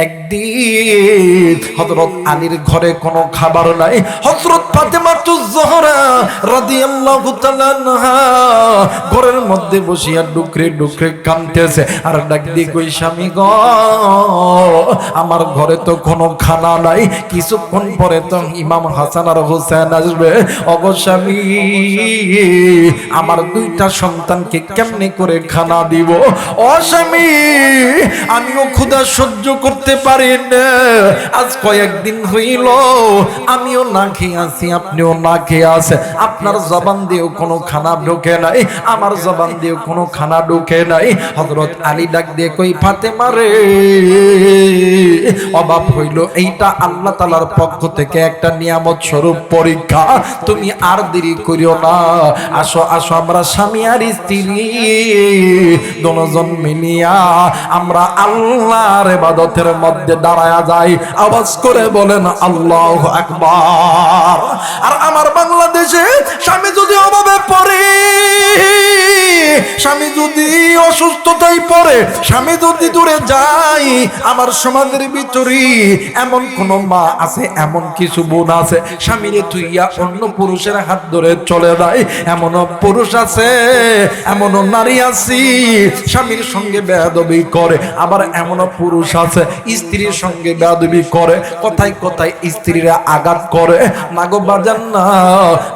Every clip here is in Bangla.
একদিন হযরত আলীর ঘরে কোনো খাবার নাই। হযরত ফাতেমাতুজ জোহরা রাদিয়াল্লাহু তাআলা আনহা ঘরের মধ্যে বসিয়া ডুকরে ডুকরে কাঁদতেছে আর ডাক দিয়ে কই স্বামী গো, আমার ঘরে তো কোনো খানা নাই, কিছুক্ষণ পরে তো ইমাম হাসান আর হোসেন আসবে। ওগো স্বামী, আমার দুইটা সন্তানকে কেমনে করে খানা দিব? ও স্বামী, আমিও ক্ষুধা সহ্য করতে পারি না। আজ কয়েকদিন হইল আমিও না খেয়ে আছি, আপনিও না খেয়ে আছে। আপনার জবান দিয়েও কোনো খানা ঢোকে নাই, আমার জবান দিয়েও কোনো খানা ঢোকে নাই। হযরত আলী ডাক দিয়ে কই ফাতেমা রে, অভাব হইল, এইটা আল্লাহ তাআলার পক্ষ থেকে একটা নিয়ামত স্বরূপ পরীক্ষা। তুমি আর দেরি করিও না, আসো আসো আমরা স্বামী আর স্ত্রী দুজন মিলিয়া আমরা আল্লাহর ইবাদতের মধ্যে দাঁড়ায়া যাই। আওয়াজ করে বলেন আল্লাহু আকবার। আর আমার বাংলাদেশে স্বামী যদি অভাবে পড়ে, স্বামী যদি অসুস্থতায় পড়ে, স্বামী যদি দূরে যায়, আমার সমাজের ভিতরে এমন কোন মা আছে, এমন কিছু বোন আছে স্বামীরে তুইয়া অন্য পুরুষের হাত ধরে চলে যায়। এমন পুরুষ আছে, এমন নারী আছে স্বামীর সঙ্গে বেয়াদবি করে, আবার এমন পুরুষ আছে স্ত্রীর সঙ্গে বেয়াদবি করে, কথায় কথায় স্ত্রীরা আঘাত করে। না গো বাজান না,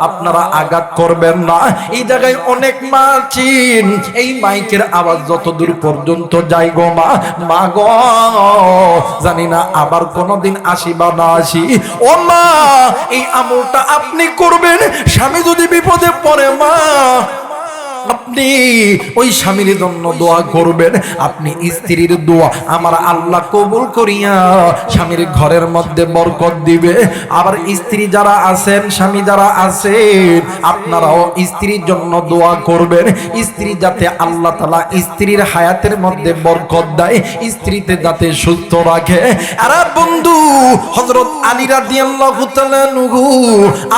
আপনারা আঘাত করবেন না। এই জায়গায় অনেক মা আছেন, এই মাইকের আওয়াজ যত দূর পর্যন্ত যাই গো মা, মা গো জানি না আবার কোনদিন আসি বা না আসি। ও মা, এই আমলটা আপনি করবেন। স্বামী যদি বিপদে পড়ে মা, আপনি ওই স্বামীর জন্য দোয়া করবেন। আপনি স্ত্রীর দোয়া আমার আল্লাহ কবুল করিয়া স্বামীর ঘরের মধ্যে বরকত দিবে। আবার স্ত্রী যারা আছেন, স্বামী যারা আছেন, আপনারাও স্ত্রীর জন্য দোয়া করবেন, স্ত্রী যাতে আল্লাহ তাআলা স্ত্রীর হায়াতের মধ্যে বরকত দেয়, স্ত্রীতে যাতে সুস্থ রাখে। আরে বন্ধু, হযরত আলী রাদিয়াল্লাহু তাআলা আনহু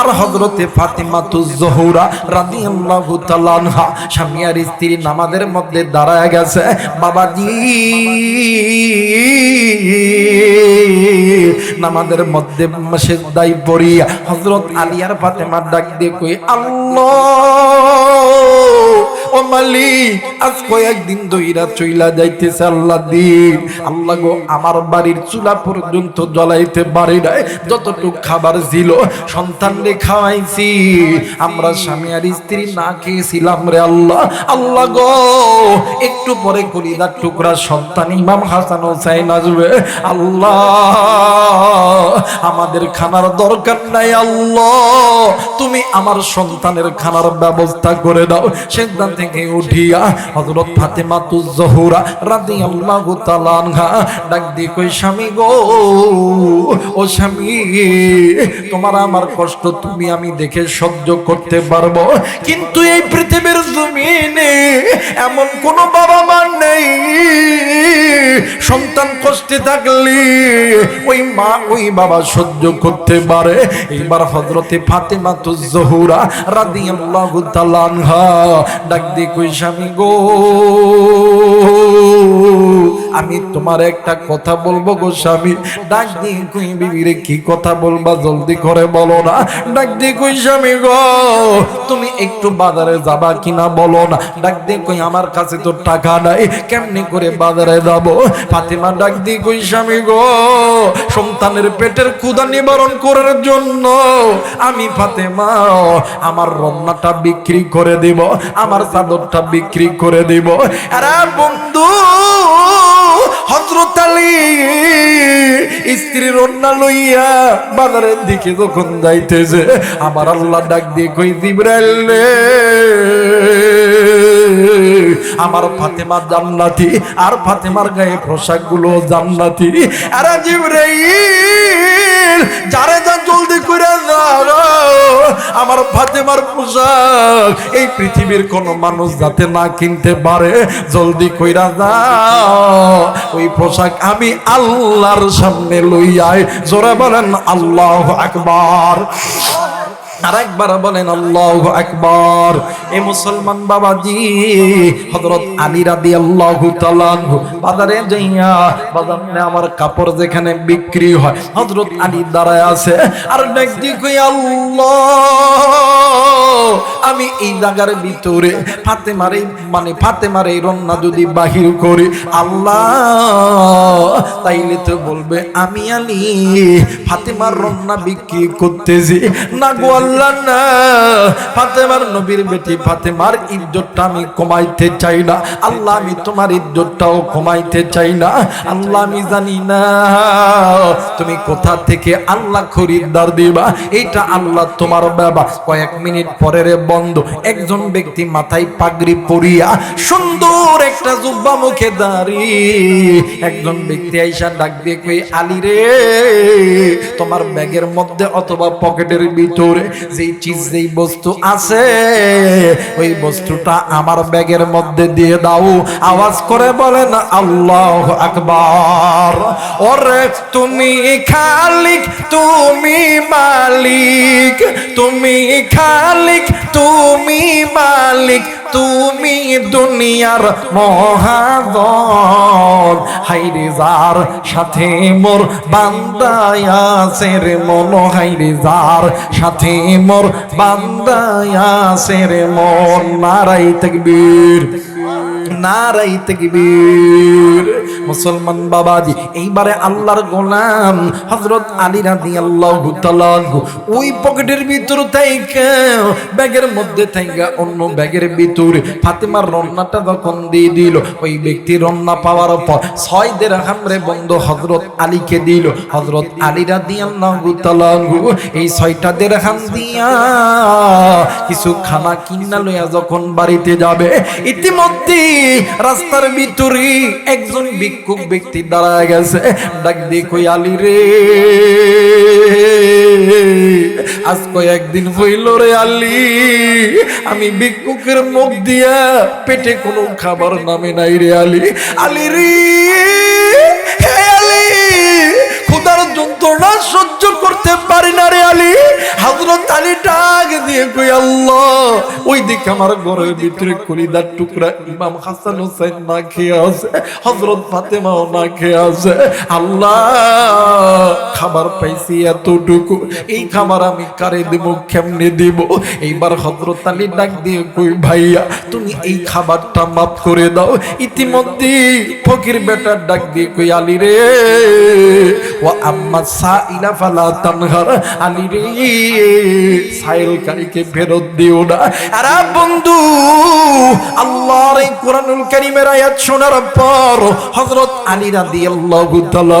আর হযরতে ফাতেমাতুজ জোহরা রাদিয়াল্লাহু তাআলা আনহা স্বামী আর স্ত্রী নামাজের মধ্যে দাঁড়ায় গেছে। বাবাজি নামাজের মধ্যে সিজদায় পড়িয়া হযরত আলী আর ফাতেমা ডাক দিয়ে কই আল্লাহ, ও মালিক, আজ কয়েকদিন ধইরা চইলা যাইতেছে আল্লাহ দিন। আল্লাহ গো, আমার বাড়ির চুলা পর্যন্ত জ্বলাইতে পারি নাই, যতটুক খাবার ছিল সন্তানরে খাওয়াইছি, আমরা স্বামী আর স্ত্রী না খেয়েছিলাম রে আল্লাহ। আল্লাহ গো, একটু পরে কলিজার টুকরা সন্তান ইমাম হাসান হোসেন আসবে। আল্লাহ, আমাদের খানার দরকার নাই, আল্লাহ তুমি আমার সন্তানের খানার ব্যবস্থা করে দাও। সেখান থেকে উঠিয়া হযরত ফাতেমাতুজ জোহরা রাদিয়াল্লাহু তাআলা আনহা ডাক দিয়ে কই স্বামী গো, ও স্বামী, তোমার আমার কষ্ট তুমি আমি দেখে সহ্য করতে পারবো, কিন্তু এই পৃথিবীর জমিনে এমন কোন বাবা মা নেই সন্তান কষ্টে থাকলে ওই মা ওই বাবা সহ্য করতে পারে। এইবার হযরতে ফাতেমাতুজ জোহরা রাদিয়াল্লাহু তাআলা আনহা ডাক দিয়ে কই স্বামী গো, আমি তোমার একটা কথা বলবো গো স্বামী। ডাক দিয়ে কই বিবি রে, কি কথা বলবা, জলদি করে বলো না। ডাক দিয়ে কই স্বামী গো, তুমি একটু বাজারে যাবা কিনা বলো না। ডাক দিয়ে কই আমার কাছে তো টাকা নাই, কেমনে করে বাজারে যাব? ফাতেমা ডাক দিয়ে কই স্বামী গো, সন্তানের পেটের ক্ষুধা নিবারণ করার জন্য আমি ফাতেমা আমার রন্নাটা বিক্রি করে দিব, আমার চাদরটা বিক্রি করে দিব। আরে বন্ধু, হযরত আলী স্ত্রীর রন্না লইয়া বাজারের দিকে যখন যাইতেছে, আবার আল্লাহ ডাক দিয়ে কই জিবরাইল রে, আমার ফাতেমা জান্নাতি, আর ফাতেমার গায়ে পোশাক গুলো জান্নাতি। আরে জিবরাইল, যারে যা জলদি করে যাও, আমার ফাতেমার পোশাক এই পৃথিবীর কোন মানুষ যাতে না কিনতে পারে, জলদি কইরা যাও, ওই পোশাক আমি আল্লাহর সামনে লইয়াই। জোরে বলেন আল্লাহু আকবার। আরেকবার বলেন আল্লাহু আকবার। এই মুসলমান বাবাজি হযরত আলী রাদিয়াল্লাহু তাআলা আনহু বাজারে যাইয়া বাজারে আমার কাপড় যেখানে বিক্রি হয় হযরত আলী দাঁড়ায় আছে আর ডাক দিয়ে কই আল্লাহ আমি এই জায়গার ভিতরে ফাতেমার এই রন্না যদি বাহির করি আল্লাহ তাইলে তো বলবে আমি আলী ফাতেমার রন্না বিক্রি করতেছি না গো আল্লাহ না, ফাতেমার নবীর বেটি ফাতেমার ইজ্জতটা আমি কমাইতে চাই না আল্লাহ, আমি তোমার ইজ্জতটাও কমাইতে চাই না আল্লাহ, আমি জানি না তুমি কোথা থেকে আল্লাহ খরিদ্দার দিবা, এইটা আল্লাহ তোমার বাবা। কয়েক মিনিট পরে রে বন্ধ একজন ব্যক্তি মাথায় পাগড়ি পরিয়া সুন্দর একটা জুব্বা মুখে দাঁড়িয়ে একজন ব্যক্তি আইসা ডাক দিয়ে কই আলী রে তোমার ব্যাগের মধ্যে অথবা পকেটের ভিতরে যেই চিজ যেই বস্তু আছে ওই বস্তুটা আমার ব্যাগের মধ্যে দিয়ে দাও। আওয়াজ করে বলেন আল্লাহু আকবার। ওরে তুমি খালিক তুমি মালিক, তুমি খালিক তুমি মালিক, তুমি দুনিয়ার মহাজন, হাইরে যার সাথে মোর বান্দায় আছে রে মন, হাইরে যার সাথে মোর বান্দায় আছে রে মন। নারাই তাকবীর, নারাই তাকবীর। মুসলমান বাবাজি এইবারে আল্লাহর গোলাম হযরত আলী রাদিয়াল্লাহু তাআলা ওই পকেটের ভিতর থেকে ব্যাগের মধ্যে থেকে অন্য ব্যাগের ভিতরে ফাতেমার রন্নাটা যখন দিয়ে দিল, ওই ব্যক্তি রন্না পাওয়ার পর 6 দিরহাম রে বন্ধু হযরত আলীকে দিল। হযরত আলী রাদিয়াল্লাহু তাআলা এই 6টা দিরহাম দিয়া কিছু খানা কিনা লইয়া যখন বাড়িতে যাবে ইতিমধ্যে রাস্তার ভিতরে একজন ভিক্ষুক ব্যক্তি দাঁড়ায় গেছে, ডাক দিয়ে কই আলী রে আজ কয়েকদিন হইল রে আলী আমি ভিক্ষুকের মুখ দিয়া পেটে কোনো খাবার নামে নাই রে আলী, আলী রে আলী ক্ষুধার যন্ত্রণা সহ্য করতে পারি না রে আলী। হযরত আলী ডাক দিয়ে কই আল্লাহ ওই দিকে আমার ঘরের ভিতরে কলিদার টুকরা ইমাম হাসান হোসেন না খেয়ে আছে, হযরত ফাতেমাও না খেয়ে আছে, আল্লাহ খাবার পাইছি এতটুকু, এই খাবার আমি কারে দেব কেমনে দেব। এইবার হযরত আলী ডাক দিয়ে কই ভাইয়া তুমি এই খাবারটা মাফ করে দাও। ইতিমধ্যে ফকির বেটার ডাক দিয়ে কই আলী রে ওয়া আম্মা সাইলা ফালা তানহার, আলী রে সাইলকারীকে ফেরত দিও না। আরে বন্ধু আল্লাহর এই কোরআনুল কারীমের আয়াত শোনার পর হযরত আলী রাদিয়াল্লাহু তাআলা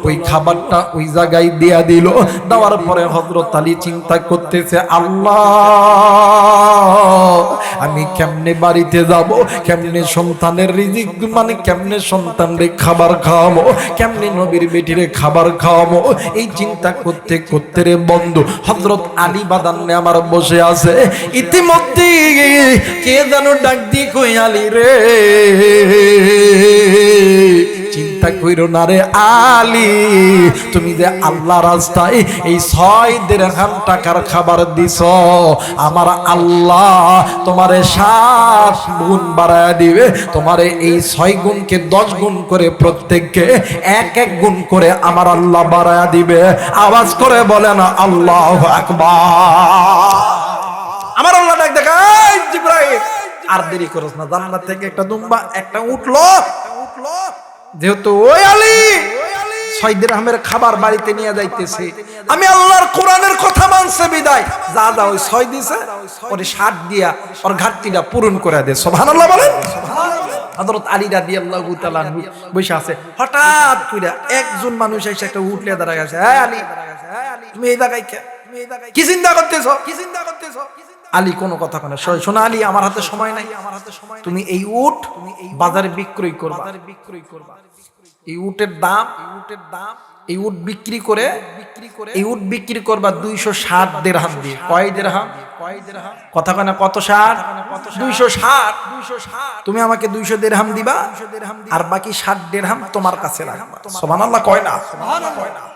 ওই খাবারটা ওই জায়গায় দিয়া দিল। দেওয়ার পরে হযরত আলী চিন্তা করতেছে আল্লাহ আমি কেমনে বাড়িতে যাব, কেমনে সন্তানের রিজিক কেমনে সন্তানরে খাবার খাওয়াবো, কেমনে নবীর বেটিরে খাবার খাওয়াবো, এই চিন্তা করতে করতে রে বন্ধু হযরত আলী বাদানে আমার বসে আছে। ইতিমধ্যে কে যেন ডাক দিয়ে কই আলী রে চিন্তা কইরো না রে আলী, তুমি যে আল্লাহর রাস্তায় এই 6 দিরহাম টাকার খাবার দিছ, আমার আল্লাহ তোমারে 7 গুণ বাড়ায়া দিবে, তোমারে এই 6 গুণকে 10 গুণ করে প্রত্যেককে 1 গুণ করে আমার আল্লাহ বাড়ায়া দিবে। আওয়াজ করে বলে না আল্লাহু আকবার। আমার আল্লাহ ডাক দেখা জিবরাইল আর দেরি করছ না, জান্নাত থেকে একটা দুম্বা একটা উঠলো, যেহেতু ওই আলী 6 দিরহামের খাবার বাড়িতে নিয়ে যাইতেছে, আমি আল্লাহর কোরআনের কথা মানছে বিদায় যা যা ওই 6 দিছে ওরে 7 দিয়া ওর ঘাটতিটা পূরণ করে দে। সুবহানাল্লাহ বলেন। হযরত আলী রাদিয়াল্লাহু তাআলা বসে আছে, হঠাৎ কইরা একজন মানুষ এসে একটা উঠলে দাঁড়ায় গেছে, এই আলী তুমি এই জায়গায় কি চিন্তা করতেছো, কি চিন্তা করতেছো? আলী কোনো কথা কয় না, শোনা আলী আমার হাতে সময় নাই, তুমি এই উট বাজারে বিক্রয় করবা, এই উটের দাম এই উট বিক্রি করে এই উট বিক্রি করবা 260 দিরহাম দিয়ে। কয় দিরহাম? কথা কয় না কত? 60। 260। তুমি আমাকে 200 দিরহাম দিবা আর বাকি 60 দিরহাম তোমার কাছে রাখবা। সুবহানাল্লাহ কয় না?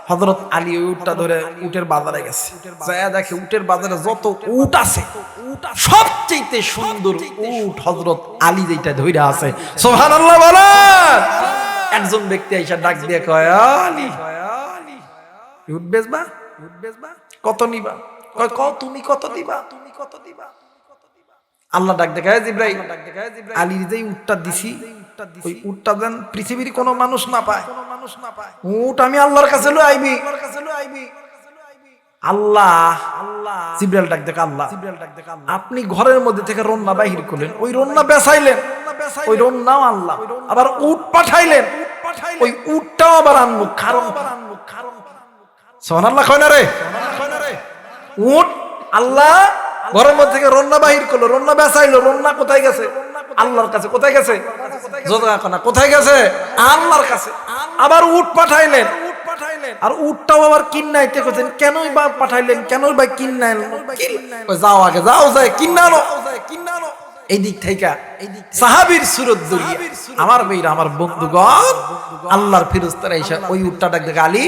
হযরত আলী ওই উটটা ধরে উটের বাজারে গেছে, যায় দেখে উটের বাজারে যত উট আছে সবচেয়ে সুন্দর উট হযরত আলী যেটা ধরে আছে। সুবহানাল্লাহ বলেন। একজন ব্যক্তি আইসা ডাক দিয়ে কয়, আলী উট বেচবা? কত নিবা? কয় তুমি কত দিবা? আল্লাহ ডাক দেখায় জিবরাইল, আলীর যে উটটা দিছি ওই উটটা যেন পৃথিবীর কোনো মানুষ না পায়। উট আমি আল্লাহর কাছে লই আইবি। আল্লাহ জিবরাইল ডাক দেখ, আল্লাহ আপনি ঘরের মধ্যে থেকে রন্না বাহির করলেন, ওই রন্না বেচাইলেন, ওই রন্নাও আল্লাহ, আবার উট পাঠাইলেন, ওই উটটাও আবার আনবো। কারণ সুবহানাল্লাহ কয় না রে? উট আল্লাহ ঘরের মধ্যে থেকে রন্না বাহির করলো, রন্না বেচাইলো, রন্না কোথায় গেছে? আল্লাহর কাছে। কোথায় গেছে? কোথায় গেছে? আল্লাহর কাছে। আবার উট পাঠাইলেন, আর উটটাও আবার কিন্নাইতে কইছেন, কেনই বা পাঠাইলেন, কেনই বা কিন্নাইলেন? যাও আগে যাও, যায় কিন্নানো। এই দিক থেকে সাহাবীর সুরত ধরিয়া আমার ভাইরা, আমার বন্ধুগণ, আল্লাহর ফেরেশতারা এসে ওই উটটা ডাক দেখে, আলী,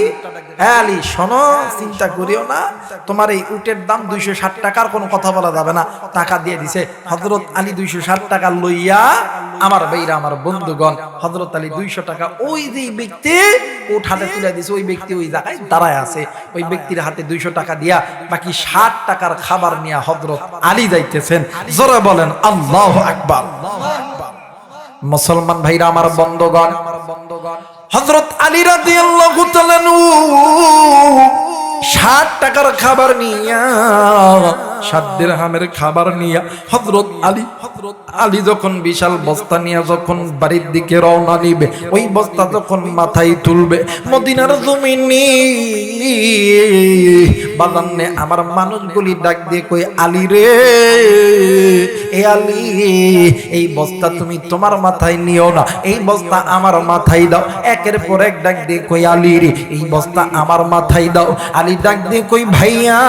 হ্যাঁ আলী শোনো, চিন্তা করিও না, তোমার এই উটের দাম 260 টাকার কোনো কথা বলা যাবে না। টাকা দিয়ে দিছে হযরত আলী। 260 টাকা লইয়া আমার ভাইরা, আমার বন্ধুগণ, হযরত আলী 200 টাকা ওই যে ব্যক্তি উট হাতে তুলে দিছে, ওই ব্যক্তি ওই জায়গায় দাঁড়ায় আছে, ওই ব্যক্তির হাতে 200 টাকা দিয়া বাকি 60 টাকার খাবার নিয়ে হযরত আলী যাইতেছেন। জোরে বলেন আল্লাহু আকবার। মুসলমান ভাইরা, আমার বন্ধুগণ, হযরত আলী রাদিয়াল্লাহু তাআলা 60 টাকার খাবার নিয়া, 60 দিরহামের খাবার নিয়া হযরত আলী যখন বিশাল বস্তা নিয়ে যখন বাড়ির দিকে রওনা নিবে, ওই বস্তা যখন মাথায় তুলবে, মদিনার জমিনে বাজানে আমার মানুষগুলি ডাক দিয়ে কই, আলী রে, এ আলী, এই বস্তা তুমি তোমার মাথায় নিও না, এই বস্তা আমার মাথায় দাও। একের পর এক ডাক দিয়ে কই, আলী রে, এই বস্তা আমার মাথায় দাও। আলী ডাক দিয়ে কই, ভাইয়া,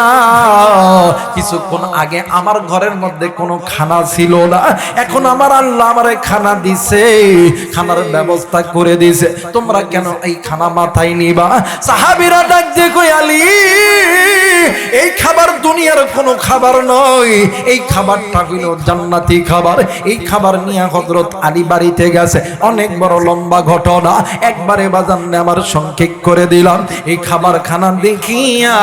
কিছুক্ষণ আগে আমার ঘরের মধ্যে কোনো খানা ছিল না, এখন আমার আল্লাহ আমারে খানা দিছে, খানার ব্যবস্থা করে দিছে, তোমরা কেন এই খানা মাথায় নিবা? সাহাবীরা ডাক দিয়ে কই, আলী, এই খাবার দুনিয়ার কোনো খাবার নয়, এই খাবারটা হইল জান্নাতি খাবার। এই খাবার নিয়ে হযরত আলী বাড়িতে গেছে। অনেক বড় লম্বা ঘটনা, একবারে বাজানে আমার সংক্ষেপ করে দিলাম। এই খাবার খানা দেখিয়া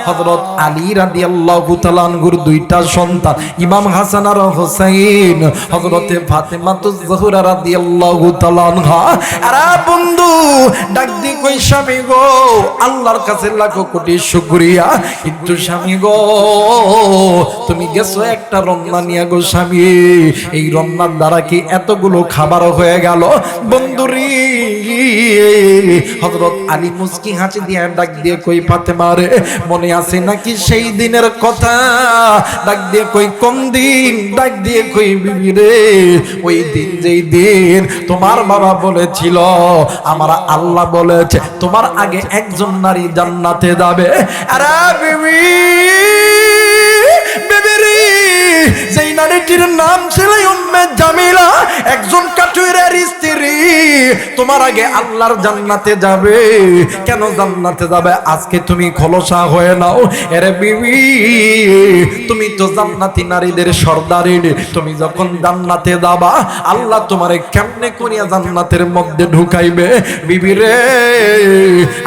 হযরত আলী রাদিয়াল্লাহু তাআলা আনহুর দুইটা সন্তান, ইমাম হাসান আর হুসাইন, হযরতে ফাতেমাতুজ জোহরা রাদিয়াল্লাহু তাআলা আনহা, আরে বন্ধু ডাক দি কই, স্বামী গো, আল্লাহর কাছে লাখো কোটি শুকরিয়া, কিন্তু স্বামী গো, তুমি গেছো একটা রন্না নিয়ে গো স্বামী, এই রন্নার দ্বারা কি এতগুলো খাবার হয়ে গেল? বন্ধুরি হযরত আলী মুস্কি হাসি দিয়ে ডাক দিয়ে কই, ফাতেমা রে, মনে আছে নাকি সেই দিনের কথা? ডাক দিয়ে কই, কোন দিন? ডাক দিয়ে কই, বিবি রে, ওই দিন যেই দিন তোমার বাবা বলেছিল, আমার আল্লাহ বলেছে তোমার আগে একজন নারী জান্নাতে যাবে। আরে বিবি, যেই নারীটির নাম ছিল উম্মে জামিলা, একজন কাঠুরের স্ত্রী, তোমার আগে আল্লাহর জান্নাতে যাবে। কেন জান্নাতে যাবে? আজকে তুমি খোলসা হয়ে নাও। আরে বিবি, তুমি তো জান্নাতি নারীদের সর্দারিনী, তুমি যখন জান্নাতে যাবা, আল্লাহ তোমারে কেমনে করিয়া জান্নাতের মধ্যে ঢুকাইবে? বিবি রে,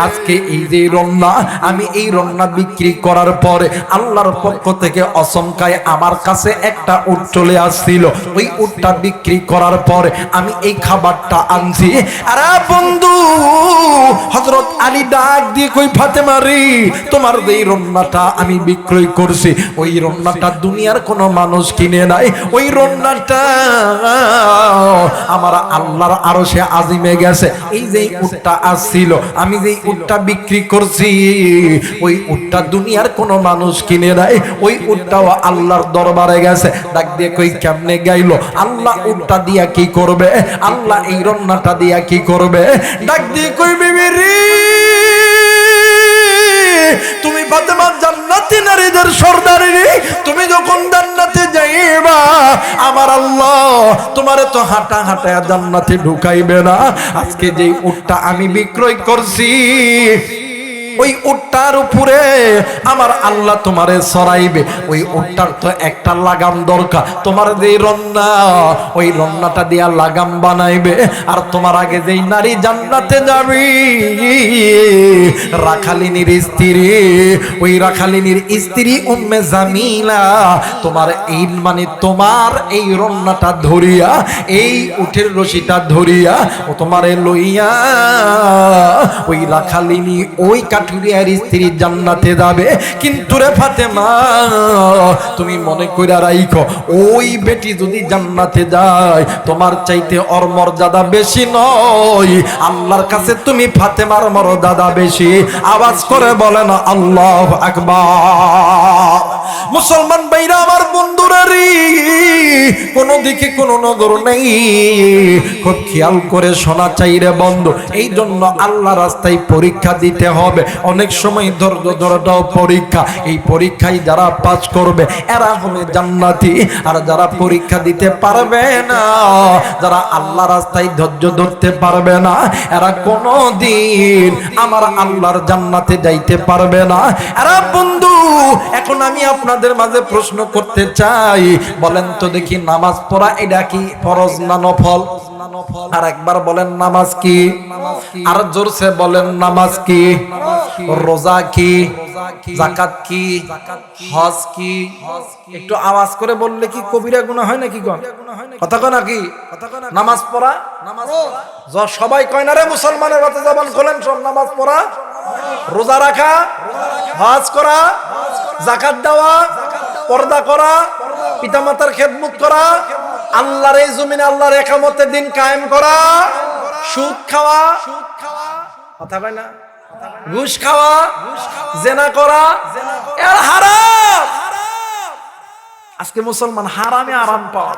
আজকে এই যে রন্না, আমি এই রন্না বিক্রি করার পরে আল্লাহর পক্ষ থেকে অসংখ্যায় আমার কাছে একটা উট চলে আসছিল, ওই উটটা বিক্রি করার পরে আমি এই খাবারটা আনছি। আরে বন্ধু, হযরত আলী ডাক দিয়ে কই, ফাতেমা রে, তোমার যেই রন্নাটা আমি বিক্রয় করছি, ওই রন্নাটা দুনিয়ার কোনো মানুষ কিনে নাই, ওই রন্নাটা আমার আল্লাহর আরশে আজিমে গেছে। এই যে উটটা আসছিল, আমি যেই উটটা বিক্রি করছি, ওই উটটা দুনিয়ার কোনো মানুষ কিনে নাই, ওই উটটাও আল্লাহর দরবারে গেছে। ডাক দিয়ে কই, কেমনে গাইলো? আল্লাহ উটটা দিয়া কি করবে? আল্লাহ এই রন্নাটা দিয়া কি করবে? ডাক দিয়ে কই, বিবি রে, জান্নাতের সর্দারিনী, তুমি যখন জান্নাতে যাইবা আমার আল্লাহ তোমারে তো হাঁটা হাঁটায় জান্নাতে ঢুকাইবে না। আজকে যেই উটটা আমি বিক্রয় করছি ওই উটটার উপরে আমার আল্লাহ তোমারে সরাইবে। ওই উটটার তো একটা লাগাম দরকার, তোমার যেই রন্না ওই রন্নাটা দিয়া লাগাম বানাইবে। আর তোমার আগে যেই নারী জান্নাতে যাবে রাখালিনীর স্ত্রী, ওই রাখালিনীর স্ত্রী উম্মে জামিলা তোমার এই মানে তোমার এই রন্নাটা ধরিয়া এই উটের রশিটা ধরিয়া ও তোমারে লইয়া ওই রাখালিনী ওই কাঠুরিয়ার স্ত্রী জান্নাতে যাবে। কিন্তু রে ফাতেমা তুমি মনে কইরা রাইখো ওই বেটি যদি জান্নাতে যায় তোমার চাইতে ওর মর্যাদা বেশি নয়, আল্লাহর কাছে তুমি ফাতেমার মর্যাদা বেশি। আওয়াজ করে বলেন আল্লাহু আকবার। মুসলমান ভাইরা আমার বন্ধুরা রে, কোন দিকে কোন নজর নেই, খুব খেয়াল করে শোনা চাই রে বন্ধু। এই জন্য আল্লাহ রাস্তায় পরীক্ষা দিতে হবে। অনেক সময় ধৈর্য ধরাটাও পরীক্ষা। এই পরীক্ষায় যারা পাস করবে এরা হবে জান্নাতি, আর যারা পরীক্ষা দিতে পারবে না, যারা আল্লাহ রাস্তায় ধৈর্য ধরতে পারবে না, এরা কোনদিন আমার আল্লাহর জান্নাতে যাইতে পারবে না। এরা বন্ধু এখন আমি আপনাদের মাঝে প্রশ্ন করতে চাই, বলেন তো দেখি নামাজ পড়া এটা কি ফরজ না নফল? আর একবার বলেন নামাজ কি? আর জোরসে বলেন নামাজ কি? রোজা কি? যাকাত কি? হজ কি? একটু আওয়াজ করে বললে কি কবিরা গুনাহ হয় নাকি? কথা কয় নাকি? নামাজ পড়া সবাই কয় না রে মুসলমানের কথা জবান খোলেন সব। নামাজ পড়া, রোজা রাখা, হজ করা, যাকাত দেওয়া, পর্দা করা, পিতামাতার খেদমত করা, আল্লাহর এই জমিনে আল্লাহর ইকামতের দিন কায়েম করা, সুদ খাওয়া, কথা কয় না, ঘুষ খাওয়া, জেনা করা, এর হারাম। আজকে মুসলমান হারামে আরাম পাওয়া,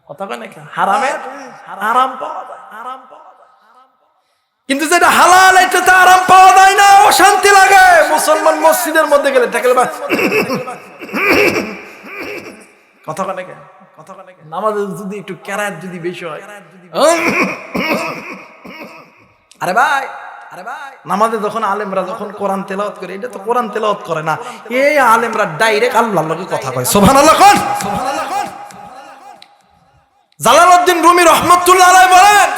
কথা কয় না, হারামে আরাম পাওয়া, কিন্তু যেটা হালাল এটাতে আরাম পাওয়া যায় না, অশান্তি লাগে। মুসলমান মসজিদের মধ্যে গেলে থাকলে কথা কয় না, নামাজে যদি একটু কেরাত যদি বেশি হয়, আরে ভাই নামাজে যখন আলেমরা যখন কোরআন তেলাওয়াত করে, এটা তো কোরআন তেলাওয়াত করে না, এই আলেমরা ডাইরেক্ট আল্লাহর লগে কথা কয়। সুবহানাল্লাহ কোন? জালালউদ্দিন রুমি রাহমাতুল্লাহ আলাইহি বলেন,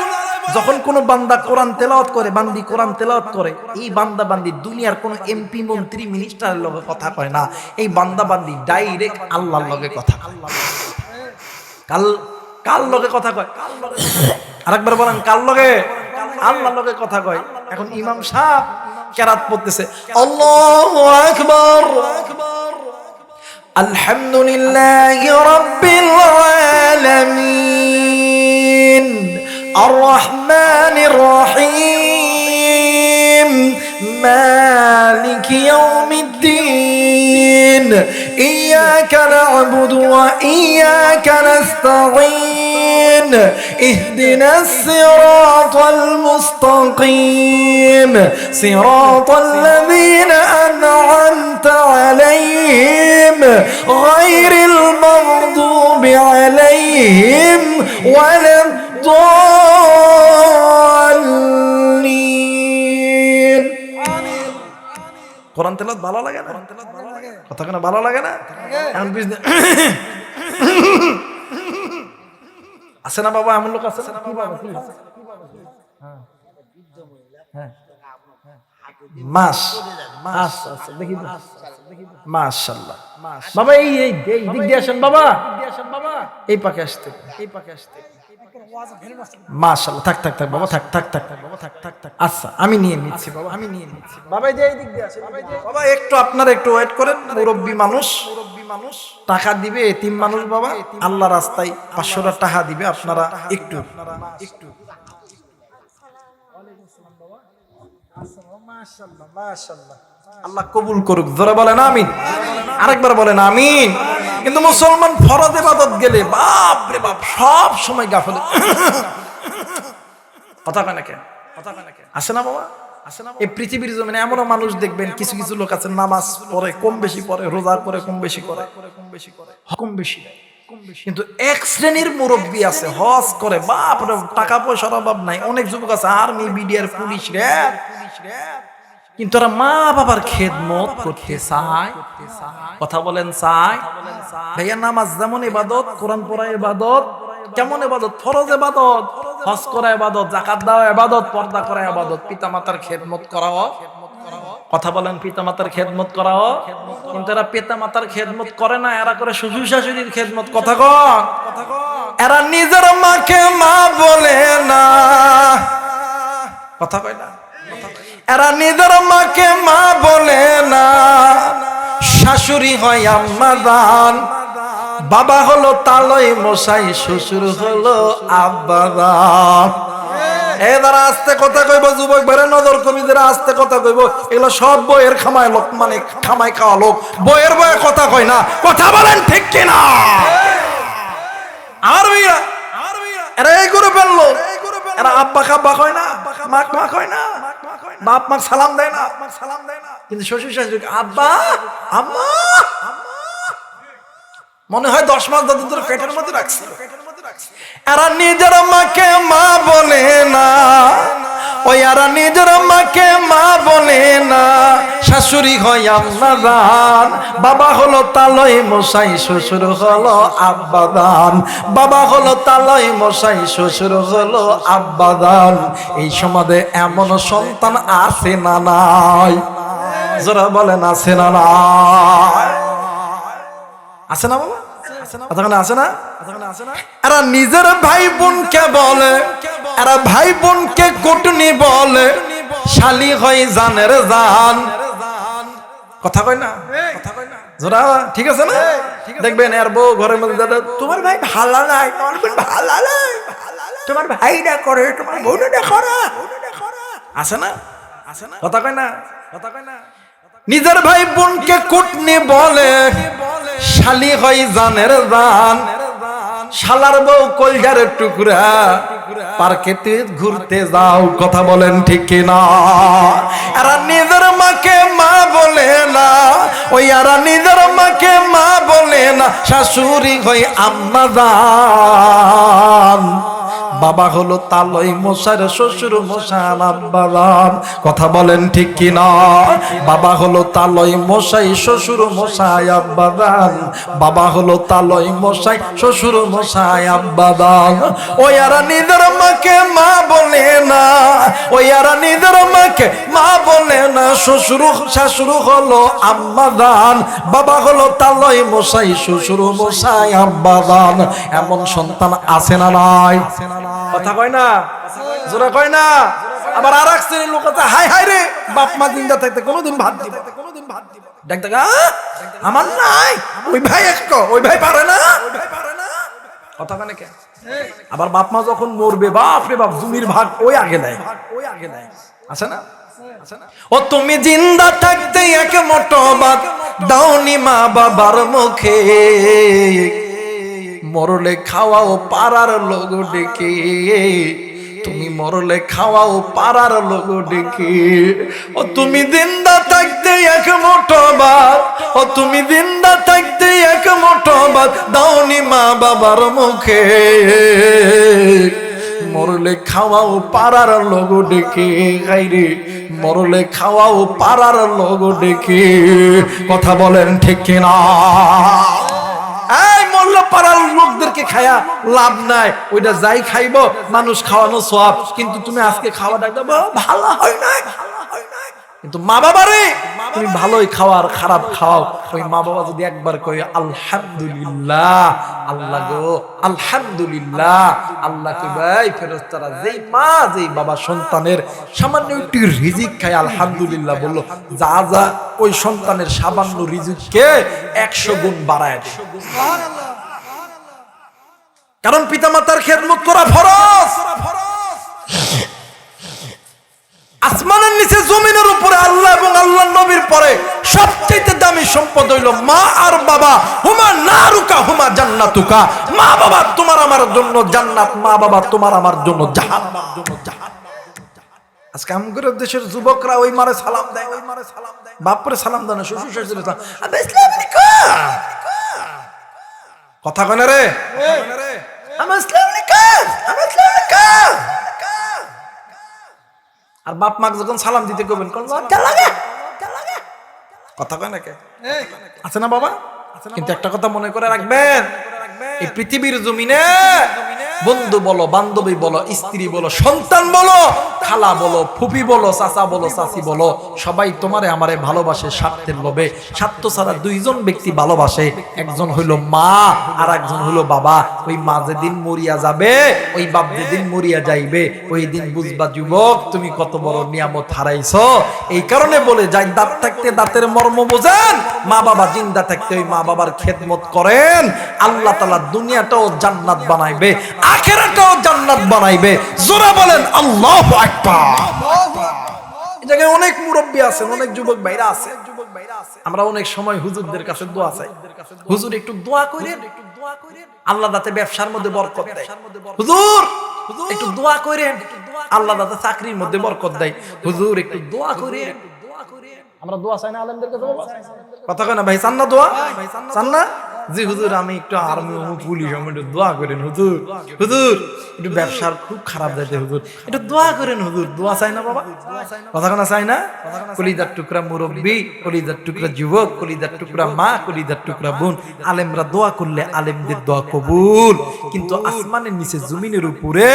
যখন কোন বান্দা কোরআন তেলাওয়াত করে, বান্দি কোরআন তেলাওয়াত করে, এই বান্দা বান্দি দুনিয়ার কোন এমপি মন্ত্রী মিনিস্টারের লগে কথা কয় না, এই বান্দা বান্দি ডাইরেক্ট আল্লাহর লগে কথা কয়। কার লগে কথা কয়? আরেকবার বলেন, কার লগে? আল্লাহর লগে কথা কয়। এখন ইমাম সাহেব কেরাত পড়তেছে, আল্লাহু আকবার, আলহামদুলিল্লাহি রাব্বিল আলামিন, الرحمن الرحيم مالك يوم الدين إياك نعبد وإياك نستعين اهدنا الصراط المستقيم صراط الذين أنعمت عليهم غير المغضوب عليهم ولا الضالين। কোরআন তেলাওয়াত ভালো লাগে না? কথা কেন ভালো লাগে না? এখন বুঝতে আছে না বাবা, এমন লোক আছে না? কি বাবা, কি মাস মাস আছে দেখি, মাশাআল্লাহ বাবা। এই দিক দিয়ে আসেন বাবা, এই পাকে আসতে, এই পাকে আসতে। মাশাআল্লাহ, থাক থাক থাক বাবা, থাক থাক থাক বাবা, থাক থাক থাক। আচ্ছা আমি নিয়ে নিচ্ছি বাবা, আমি নিয়ে নিচ্ছি বাবা। এই যে এই দিক দিয়ে আসেন বাবা, একটু আপনারা একটু ওয়েট করেন। মুরব্বী মানুষ টাকা দিবে, এতিম মানুষ বাবা, আল্লাহ রাস্তায় 500 টাকা দিবে, আপনারা একটু একটু। মাশাআল্লাহ মাশাআল্লাহ, আল্লাহ কবুল করুক। জোরে বলেন আমিন, আরেকবার বলেন আমিন। কিন্তু মুসলমান ফরজ ইবাদত গেলে বাপ রে বাপ সব সময় গাফিল। কথা কয় না কেন? আছে না বাবা? এই পৃথিবীর জমিনে এমনও মানুষ দেখবেন, কিছু কিছু লোক আছে নামাজ পড়ে কম বেশি পড়ে, রোজা করে কম বেশি করে, কম বেশি, কিন্তু এক শ্রেণীর মুরব্বী আছে হজ করে, বাপ রে টাকা পয়সার অভাব নাই, অনেক যুবক আছে আর্মি বিডিআর পুলিশ র্যাব, কিন্তু ওরা মা বাবার খেদমত করতে চায়। কথা বলেন চায়? ভাইয়া নামাজ যেমন ইবাদত, কোরআন পড়া ইবাদত, কেমন ইবাদত? ফরজ ইবাদত, হজ করা ইবাদত, যাকাত দেওয়া ইবাদত, পর্দা করা ইবাদত, পিতামাতার খেদমত করাও। কথা বলেন পিতামাতার খেদমত করাও, কিন্তু এরা পিতামাতার খেদমত করে না, এরা করে শ্বশুর শাশুড়ির খেদমত। কথা কন, এরা নিজের মাকে মা বলে না। কথা কয় না? এরা নিজের মাকে মা বলে না, শাশুড়ি হয় আম্মা জান, বাবা হলো তালই মশাই, শ্বশুর হলো আব্বা জান। এই দ্বারা আস্তে কথা কইব, যুবক বেড়ে নজর কবি যারা আস্তে কথা কইব, এগুলো সব বইয়ের খামায় লোক, মানে খামাই খাওয়া লোক, বইয়ের বয়ে কথা কয় না। কথা বলেন ঠিক কিনা? আর ভাইয়া এরা এই করে ফেললো, এরা আব্বা খাব্বা কয় না, মাক মা কয় না, বাপ মাক সালাম দেয় না, কিন্তু শ্বশুর শাশুড়ি আব্বা আম্মা, মনে হয় 10 মাস দাদু তোর পেটের মধ্যে রাখছিল। এরা নিজের মাকে মা বলে না, ওই এরা নিজের মাকে মা বলে না, শাশুড়ি হয় আম্মা জান, বাবা হলো তালই মশাই, শ্বশুর হলো আব্বা জান, বাবা হলো তালই মশাই, শ্বশুর হলো আব্বা জান। এই সমাজে এমন সন্তান আছে না নাই? যারা বলেন আছে না নাই? আছে না বাবা? আছে না? এরা নিজের ভাই বোনকে বলে, এরা ভাই বোনকে কুটনি বলে, শালি হয় জানের জান। কথা কয় না? জোরা ঠিক আছে না? দেখবেন এর বউ ঘরের মধ্যে দাদা, তোমার ভাই ভালো নাই, তোমার বোন ভালো নাই, তোমার ভাই না করে, তোমার বোন না করে। আছে না? কথা কয় না? নিজের ভাই বোনকে কুটনি বলে, শালি হয় জানের জান, শালার বউ কলজার টুকরা, পার্কেতে ঘুরতে যাও। কথা বলেন ঠিক কিনা? এরা নিজের মাকে মা বলে না, ওই এরা নিজের মাকে মা বলে না, শাশুড়ি হয় আম্মা জান, বাবা হলো তালই মশার, শ্বশুর মশার আব্বা জান। কথা বলেন ঠিক কিনা? বাবা হলো তালই মশাই, শ্বশুর মশাই আব্বা জান, বাবা হলো তালই মশাই, শ্বশুর মশাই আব্বা জান। ওই এরা নিজের মাকে মা বলে না, ওই এরা নিজের মাকে মা বলে না, শ্বশুর শাশুর হলো আম্মা জান, বাবা হলো তালই মশাই, শ্বশুর মশাই আব্বা জান। এমন সন্তান আছে না নাই? কথা কয় না? জোরা কয় না? আবার আর এক শ্রেণীর লোক আছে, হাই হাই রে, বাপ মা জিন্দা থাকতে কোনোদিন ভাত দিব, দেখ দেখ আমার নাই, ওই ভাই এক, ওই ভাই পারে না। কথা কয় না কে? আবার বাপ মা যখন মরবে, বাপ রে বাপ, জমির ভাগ ওই আগে নেয়, আছে না? ও তুমি জিন্দা থাকতে এক মোটো ভাত দাওনি মা বাবার মুখে, মরলে খাওয়াও পাড়ার লোক ডেকে, তুমি মরলে খাওয়াও পাড়ার লোক ডেকে। ও তুমি জিন্দা থাকতে এক মুঠো ভাত, ও তুমি জিন্দা থাকতে এক মুঠো ভাত দাওনি মা বাবার মুখে, মরলে খাওয়াও পাড়ার লোক ডেকে। গাইরে মরলে খাওয়াও পাড়ার লোক ডেকে। কথা বলেন ঠিক কিনা? পাড়ার লোকদেরকে খায়া লাভ নাই, ওইটা যাই খাইব মানুষ খাওয়ানো সওয়াব, কিন্তু তুমি আজকে খাওয়া ডাক দাও ভালো হয় নাই, কিন্তু মা বাবারে তুমি ভালোই খাওয়ার খারাপ খাওয়াও, ওই মা বাবা যদি একবার কই আলহামদুলিল্লাহ, আল্লাহ গো আলহামদুলিল্লাহ, আল্লাহ কইবাই ফেরেশতারা যেই মা যেই বাবা সন্তানের সামান্য একটু রিজিক খায় আলহামদুলিল্লাহ বললো, যা যা ওই সন্তানের সামান্য রিজিককে 100 গুণ বাড়ায় দেয়। সুবহানাল্লাহ। কারণ পিতামাতার খেদমত করা ফরজ। আসমানের নিচে জমিনের উপরে আল্লাহ এবং আল্লাহর নবীর পরে সবচেয়ে দামি সম্পদ হইল মা আর বাবা। হুমা নারুকা হুমা জান্নাতুকা, মা বাবা তোমার আমার জন্য জান্নাত, মা বাবা তোমার আমার জন্য জাহান্নাম। আজকে আমগর দেশের যুবকরা ওই মারে সালাম দেয়, বাপরে সালাম দেয় না, শ্বশুর শাশুড়ি আসসালামু আলাইকুম, কথা কয় না রে, আমি আসসালামু আলাইকুম, আমি আসসালামু আলাইকুম। আর বাপ মাকে যখন সালাম দিতে কইবেন কথা কয় না কে আছে না বাবা? কিন্তু একটা কথা মনে করে রাখবেন, এই পৃথিবীর জমিনে বন্ধু বলো, বান্ধবী বলো, স্ত্রী বলো, সন্তান বলো, খালা বলো, ফুপি বলো, চাচা বলো, চাচি বলো, সবাই তোমারে আমারে ভালোবাসে স্বার্থের লোভে। স্বার্থ ছাড়া দুইজন ব্যক্তি ভালোবাসে, একজন হইলো মা আর একজন হইলো বাবা। ওই মা যেদিন মরিয়া যাবে, ওই বাপ যেদিন মরিয়া যাইবে, ওই দিন বুঝবা যুবক তুমি কত বড় নিয়ামত হারাইছো। এই কারণে বলে যাই, দাঁত থাকতে দাঁতের মর্ম বোঝেন, মা বাবা জিন্দা থাকতে ওই মা বাবার খেদমত করেন। আল্লাহ তাআলা দুনিয়াটাও জান্নাত বানাইবে, আখিরাতটাও জান্নাত বানাইবে। জোরে বলেন আল্লাহু আকবার। এই জায়গায় অনেক মুরব্বি আছেন, অনেক যুবক ভাইরা আছে। আমরা অনেক সময় হুজুরদের কাছে দোয়া চাই, হুজুর একটু দোয়া করেন, আল্লাহ যাতে ব্যবসার মধ্যে বরকত দেয়। হুজুর একটু দোয়া করেন, আল্লাহ যাতে চাকরির মধ্যে বরকত দেয়। হুজুর একটু দোয়া করেন। আমরা দোয়া চাই না আলেমদের কাছে? কথা কয় না ভাই? চান না দোয়া? চান না? জি হুজুর আমি একটু আর্মি পুলিশ একটু দোয়া করেন হুজুর, হুজুর একটু ব্যবসার খুব খারাপ যাইতে হুজুর একটু দোয়া করেন হুজুর। দোয়া চাই না বাবা? কথা কোনা চাই না? কলিজার টুকরা মুরব্বী, কলিজার টুকরা যুবক, কলিজার টুকরা মা, কলিজার টুকরা বোন, আলেমরা দোয়া করলে আলেমদের দোয়া কবুল। কিন্তু আসমানের নিচে জমিনের উপরে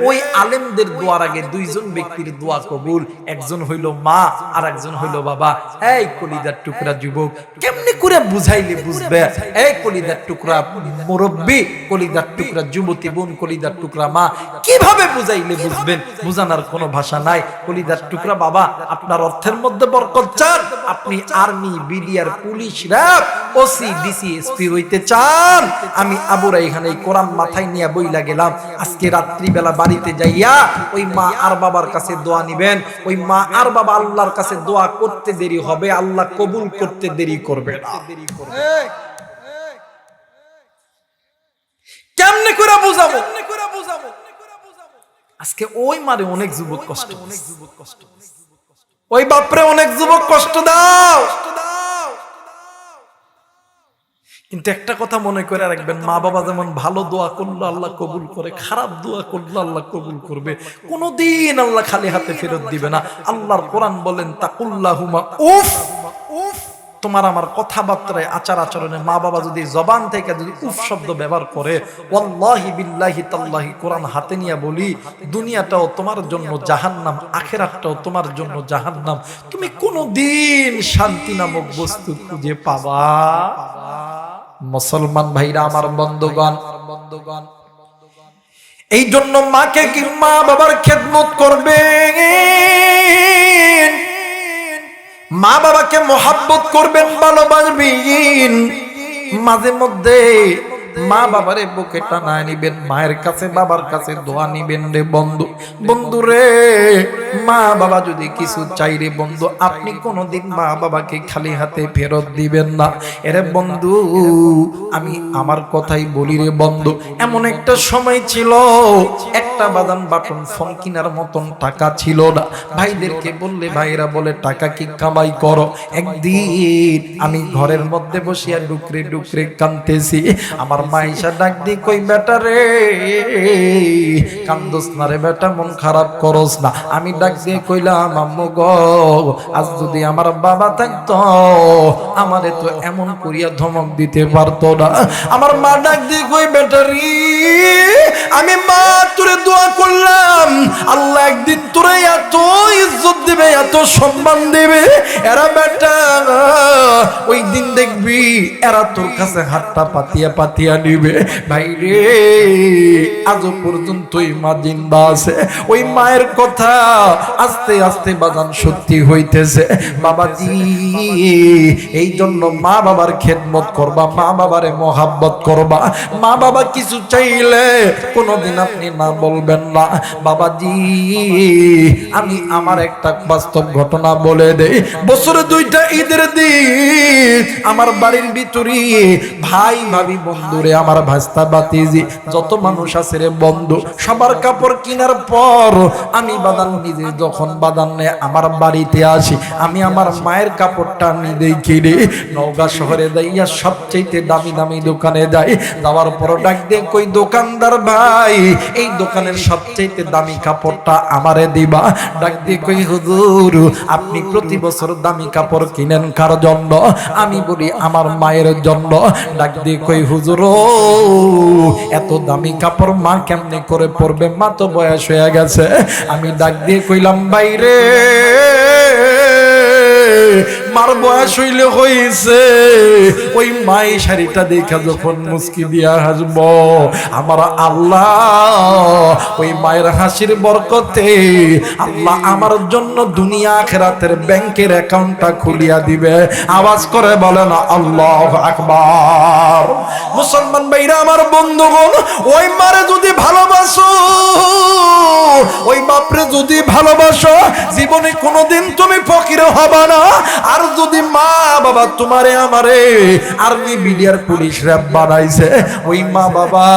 ওই আলেমদের দোয়ার আগে দুইজন ব্যক্তির দোয়া কবুল, একজন হইল মা আর একজন হইল বাবা। এই কলিজার টুকরা যুবক কেমনি করে বুঝাইলে বুঝবে? এই কলিজার টুকরা মুরব্বী, কলিজার টুকরা যুবতী বোন, কলিজার টুকরা মা, কিভাবে বুঝাইলে বুঝবেন? বুঝানোর কোনো ভাষা নাই। কলিজার টুকরা বাবা, আপনার অর্থের মধ্যে বরকত চান, আপনি army, BDR, police, RAB, OC, DC, SP হইতে চান। আমি আবুরা এখানে কোরআন মাথায় নিয়ে বইলা গেলাম, আজকে রাত্রিবেলা বাড়িতে যাইয়া ওই মা আর বাবার কাছে দোয়া নিবেন। ওই মা আর বাবা আল্লাহর কাছে দোয়া করতে দেরি হবে, আল্লাহ কবুল করতে দেরি করবে না। কেমনে করে বুঝাবো? আজকে ওই মারে অনেক যুবক কষ্ট, ওই বাপরে অনেক যুবক কষ্ট দাও। কিন্তু একটা কথা মনে করে রাখবেন, মা বাবা যেমন ভালো দোয়া করলো আল্লাহ কবুল করে, খারাপ দোয়া করলো আল্লাহ কবুল করবে। কোনদিন আল্লাহ খালি হাতে ফেরত দিবে না। আল্লাহর কোরআন বলেন তাকুল্লাহুমা উফ, তোমার আমার কথাবার্তায়, আচার আচরণে মা বাবা যদি জবান থেকে যদি উফ শব্দ ব্যবহার করে, ওয়াল্লাহি বিল্লাহি তাল্লাহি, কোরআন হাতে নিয়ে বলি, দুনিয়াটাও তোমার জন্য জাহান্নাম, আখিরাতটাও তোমার জন্য জাহান্নাম। তুমি কোনদিন শান্তি নামক বস্তু খুঁজে পাবা? মুসলমান ভাইরা আমার, বন্ধুগণ, এই জন্য মাকে কি মা বাবার খেদমত করবেন, মা বাবাকে মোহাব্বত করবেন, ভালোবাসবেন। মাঝে মধ্যে মা বাবারে বুকে টানায় নিবেন, মায়ের কাছে বাবার কাছে দোয়া নিবেন রে বন্ধু। বন্ধু রে, মা বাবা যদি কিছু চাই রে বন্ধু, আপনি কোনোদিন মা বাবাকে খালি হাতে ফেরত দিবেন না। এরে বন্ধু, আমি আমার কথাই বলি রে বন্ধু, এমন একটা সময় ছিল, একটা বাদান বাটন ফোন কেনার মতন টাকা ছিল না। ভাইদেরকে বললে ভাইরা বলে টাকা কি কামাই করো। একদিন আমি ঘরের মধ্যে বসিয়া ডুকরে ডুকরে কাঁদতেছি, আমার মাইশা ডাক দি কই বেটা রে, কান্দোস না রে বেটা, মন খারাপ করস না। আমি ডাক দিয়ে কইলাম আম্মু গো, আজ যদি আমার বাবা থাকতো আমারে তো এমন করিয়া ধমক দিতে পারতো না। আমার মা ডাক দিয়ে কই বেটা রে, আমি মা তোরে দোয়া করলাম আল্লাহ একদিন তোরে এত ইজ্জত দিবে, এত সম্মান দেবে, এরা বেটা ওই দিন দেখবি এরা তোর কাছে হাতটা পাতিয়া পাতিয়া নিবে। ভাই রে, আজও পর্যন্ত ওই মা জিন্দা আছে। ওই মায়ের কথা আস্তে আস্তে বাজান সত্যি হইতেছে। বাবাজি, এই জন্য মা বাবার খেদমত করবা, মা বাবারে মোহাব্বত করবা। মা বাবা কিছু চাইলে কোনোদিন আপনি না বলবেন না। বাবাজি, আমি আমার একটা বাস্তব ঘটনা বলে দেই। বছরে 2টা ঈদের দিন আমার বাড়ির ভিতরে ভাই ভাবি বন্ধুরে আমার ভাস্তা বাতিজি যত মানুষ আছে রে বন্ধু সবার কাপড় কেনার পর আমি বাদান নিজে যখন বাদান নিয়ে আমার বাড়িতে আসি আমি আমার মায়ের কাপড়টা নিজেই কিনে নওগাঁ শহরে যাইয়া সবচেয়ে দামি দামি দোকানে যাই। যাওয়ার পর ডাক দিয়ে কই দোকানদার ভাই এই দোকানের সবচেয়ে দামি কাপড়টা আমারে দিবা। ডাক দিয়ে কই হুজুর আপনি প্রতি বছর দামি কাপড় কিনেন কার জন্য? আমি বলি আমার মায়ের জন্য। ডাক দিয়ে কই হুজুর এত দামি কাপড় মা কেমনে করে পরবে, মা তো বয়স হয়ে গেছে। আমি ডাক দিয়ে কইলাম বাইরে মার বয়স হইলে হইছে ওই মাই শাড়িটা দেখা যখন মুস্কি দিয়া হাসব আমার আল্লাহ ওই মায়ের হাসির বরকতে আল্লাহ আমার জন্য দুনিয়া আখিরাতের ব্যাংকের অ্যাকাউন্টটা খুলিয়া দিবে। আওয়াজ করে বলেন আল্লাহু আকবার। মুসলমান ভাইরা আমার বন্ধুগণ ওই মারে যদি ভালোবাসো ওই বাপরে যদি ভালোবাসো জীবনে কোনোদিন তুমি ফকির হবা না। আর যদি মা বাবা তোমারে আমারে আর্মি বিডিআর পুলিশ র‍্যাব বানাইছে ওই মা বাবা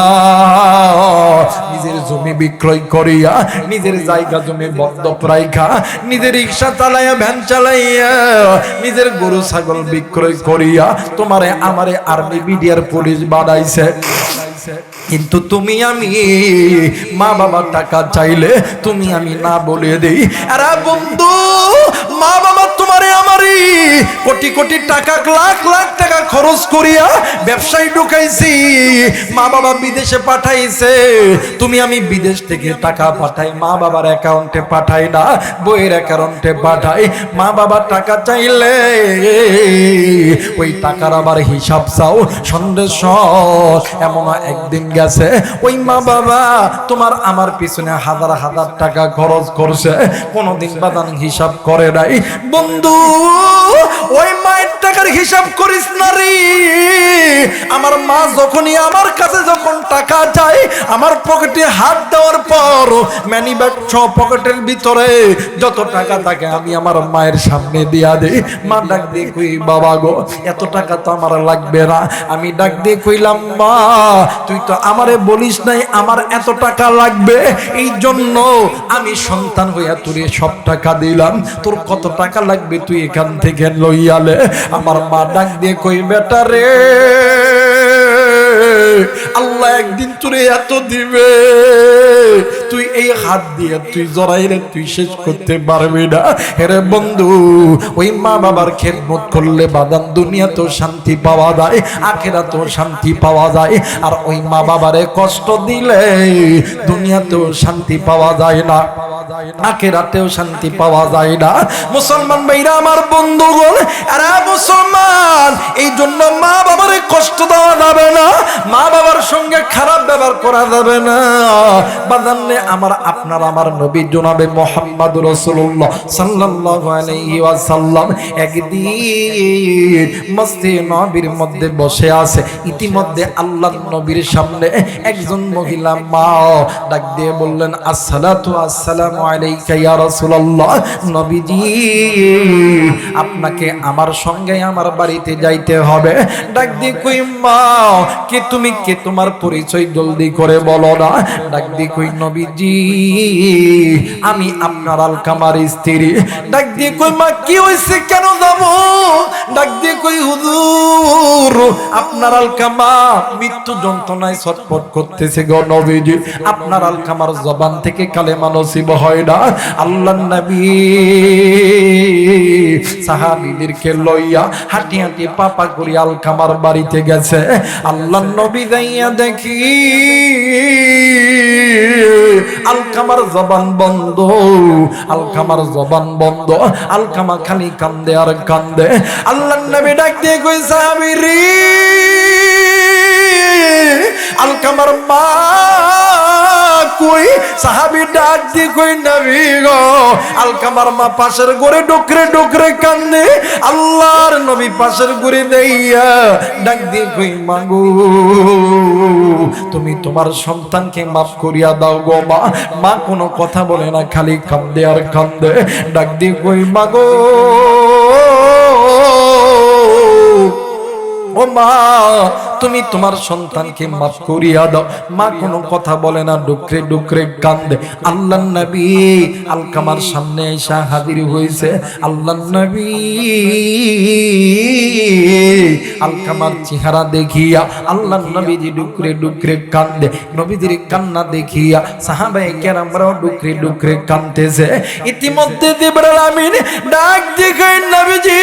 নিজের জমি বিক্রয় করিয়া নিজের জায়গা জমি বন্ধক রাইখা নিজের রিকশা চালাইয়া ভ্যান চালাইয়া নিজের গরু ছাগল বিক্রয় করিয়া তোমারে আমারে আর্মি বিডিআর পুলিশ বানাইছে। কিন্তু তুমি আমি মা বাবার টাকা চাইলে তুমি আমি না বলে দেই। আরে বন্ধু মা বাবা তোমারে আমারই কোটি কোটি টাকা লাখ লাখ টাকা খরচ করিয়া ব্যবসায় ঢুকাইছি, মা বাবা বিদেশে পাঠাইছে, তুমি আমি বিদেশ থেকে টাকা পাঠাই মা বাবার অ্যাকাউন্টে পাঠাই না বইয়ের অ্যাকাউন্টে পাঠাই। মা বাবার টাকা চাইলে ওই টাকার আবার হিসাব চাও। সন্দেশ এমন একদিন গেছে ওই মা বাবা তোমার আমার পিছনে হাজার হাজার টাকা খরচ করছে কোনদিন বাদান হিসাব করে নাই। বন্ধু ওই মায়ের টাকার হিসাব করিস না রে। আমার মা যখনই আমার কাছে যখন টাকা চাই আমার পকেটে হাত দেওয়ার পর মানি ব্যাগ সহ পকেটের ভিতরে যত টাকা থাকে আমি আমার মায়ের সামনে দিয়া দেই। মা ডাক দিয়ে কই বাবা গো এত টাকা তো আমার লাগবে না। আমি ডাক দিয়ে কইলাম মা তুই তো আমারে বলিস নাই আমার এত টাকা লাগবে, এই জন্য আমি সন্তান হইয়া তোরে সব টাকা দিলাম, তোর কত টাকা লাগবে তুই এখান থেকে লইয়ালে। আমার মা ডাক দিয়ে কই বেটা রে আল্লাহ একদিন তোরে এত দিবে তুই এই হাত দিয়ে তুই জড়াইলে তুই শেষ করতে পারবি না। হেরে বন্ধু ওই মা বাবার খেদমত করলে বাদান দুনিয়াতেও শান্তি পাওয়া যায় আখিরাতেও শান্তি পাওয়া যায়। আর ওই মা বাবারে কষ্ট দিলে দুনিয়াতেও শান্তি পাওয়া যায় না আখিরাতেও শান্তি পাওয়া যায় না। মুসলমান ভাইরা আমার বন্ধুগণ আরে মুসলমান এই জন্য মা বাবারে কষ্ট দেওয়া যাবে না, মা বাবার সঙ্গে খারাপ ব্যবহার করা যাবে না। বাদান্নে আমার আপনার আমার নবী জনাবে মুহাম্মদ রাসূলুল্লাহ সাল্লাল্লাহু আলাইহি ওয়াসাল্লাম একদিন মসজিদে নববীর মধ্যে বসে আছে। ইতিমধ্যে আল্লাহর নবীর সামনে একজন মহিলা মা ডাক দিয়ে বললেন আসসালাতু আসসালামু আলাইকা ইয়া রাসূলুল্লাহ। নবীজি আপনাকে আমার সঙ্গে আমার বাড়িতে যাইতে হবে। ডাক দিয়ে কই মা কে তুমি, কে তোমার পরিচয় জলদি করে বলো না। ডাক দিয়ে কই নবীজি আমি আপনার আলকামার স্ত্রী। ডাক দিয়ে কই মা কি হইছে কেন যাব? ডাক দিয়ে কই হুজুর আপনার আলকামা মৃত্যু যন্ত্রণায় ছটফট করতেছে গো নবীজি, আপনার আলকামার জবান থেকে কালেমা নসিব হয় না। আল্লাহর নবী সাহাবীদেরকে লইয়া হাঁটি হাঁটি পাপা করি আলকামার বাড়িতে গেছে। আল্লাহর নবী যাইয়া দেখি আলকামার জবান বন্ধ, আলকামার জবান বন্ধ, আলকামা খালি কান্দে আর কান্দে। আল্লাহর নবী ডাক দিয়ে কই সাহাবীরে আলকামার মা কই? সাহাবী ডাক দি কই নবী গো। আলকামার মা পাশের ঘরে ডুকরে ডুকরে কান্দে। আল্লাহর নবী পাশের ঘরে দেইয়া ডাক দি কই মাগো তুমি তোমার সন্তানকে মাফ করিয়া দাও গো মা। মা কোনো কথা বলে না, খালি কান্দে আর কান্দে। ডাক দি কই মাগো ও মা তুমি তোমার সন্তানকে মাফ করিয়া দাও। মা কোনো কথা বলে না, ডুকরে ডুকরে কান্দে। আল্লাহর নবী আলকামার সামনে এসে হাজির হয়েছে। আল্লাহর নবী আলকামার চেহারা দেখিয়া আল্লাহর নবীজি ডুকরে ডুকরে কান্দে। নবীজির কান্না দেখিয়া সাহাবায়ে কেরামরাও ডুকরে ডুকরে কাঁদতেছে। ইতিমধ্যে জিবরাইল আমিন ডাক দিয়ে নবীজি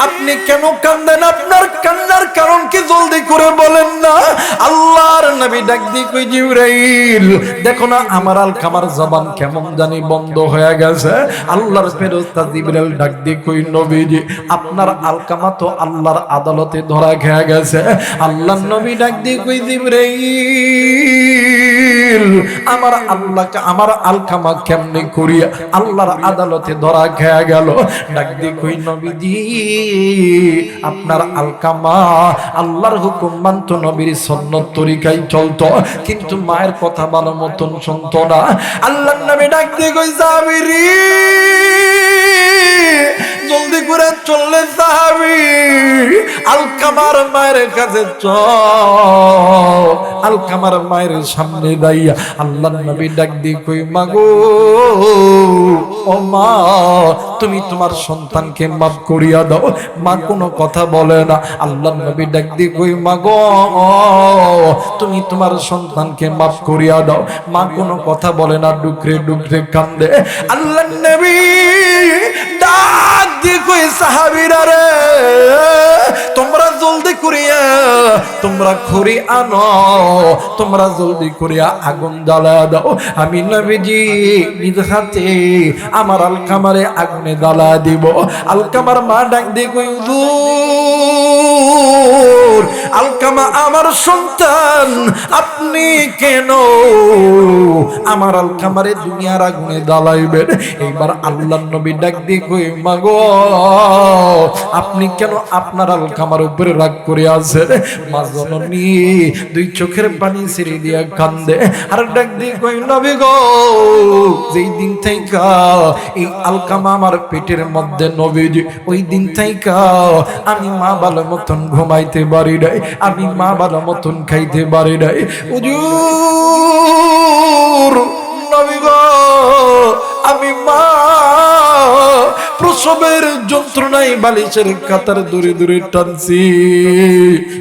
আপনি কেন কাঁদেন? আপনার কান্নার কারণ কি জলদি করে বলেন না। আল্লাহর নবী ডাক দিয়ে কই জিবরাইল দেখো না আমার আলকামার জবান কেমন জানি বন্ধ হয়ে গেছে। আল্লাহর ফেরেশতা জিবরাইল ডাক দিয়ে কই নবীজি আপনার আলকামা তো আল্লাহর আদালতে ধরা খেয়ে গেছে। আল্লাহর নবী ডাক দিয়ে কই জিবরাইল আমার আল্লাহকে আমার আলকামা কেমনে করিয়া আল্লাহর আদালতে ধরা খেয়ে গেল? ডাক দিয়ে কই নবীজি আপনার আলকামা আল্লাহর হুকুম মানত, নবীর সুন্নত তরিকায় চলতো, কিন্তু মায়ের কথা ভালো মতন শুনতো না। আল্লাহর নবী ডাক দিয়ে কই সাহাবীরে জলদি করে চললে সাহাবী আলকামার মায়ের কাছে চল। আলকামার মায়ের সামনে দাইয়া আল্লাহর নবী ডাক দিয়ে কই মাগো ও মা তুমি তোমার সন্তানকে মাফ করিয়া দাও। মা কোনো কথা বলে না। আল্লাহর নবী ডাক দিয়ে কই মাগো তুমি তোমার সন্তানকে মাফ করিয়া দাও। মা কোনো কথা বলে না, ডুকরে ডুকরে কান্দে। আল্লাহর নবী ডাক দিয়ে কই সাহাবীরা রে তোমরা জলদি করিয়া তোমরা খড়ি আনো, তোমরা জলদি করিয়া আগুন জ্বালা দাও। আমি নবীজি নিজ হাতে আমার আলকামারে আগুনে জ্বালা দিব। আলকামার মা ডাক দিয়ে কই হুজুর আলকামা আমার সন্তান, আপনি কেন আমার আলকামারে দুনিয়ার আগুনে জ্বালাইবেন? এইবার আল্লাহর নবী ডাক দিয়ে কই মাগো আপনি কেন আপনার আলকামার উপরে রাগ করে আছেন? মা জননী দুই চোখের পানি ছেড়ে দিয়া কান্দে আর ডাক দিয়ে কই নবী গো যেই দিন থেকে এই আলকামা আমার পেটের মধ্যে নবীজি ওই দিন থেকে আমি মা ভালো মতন ঘুমাইতে পারি নাই, আমি মা ভালো মতন খাইতে পারি নাই। হুজুর নবী গো আমি মা প্রসবের যন্ত্রণায় বালিশের কাতার দূরে দূরে টানছি,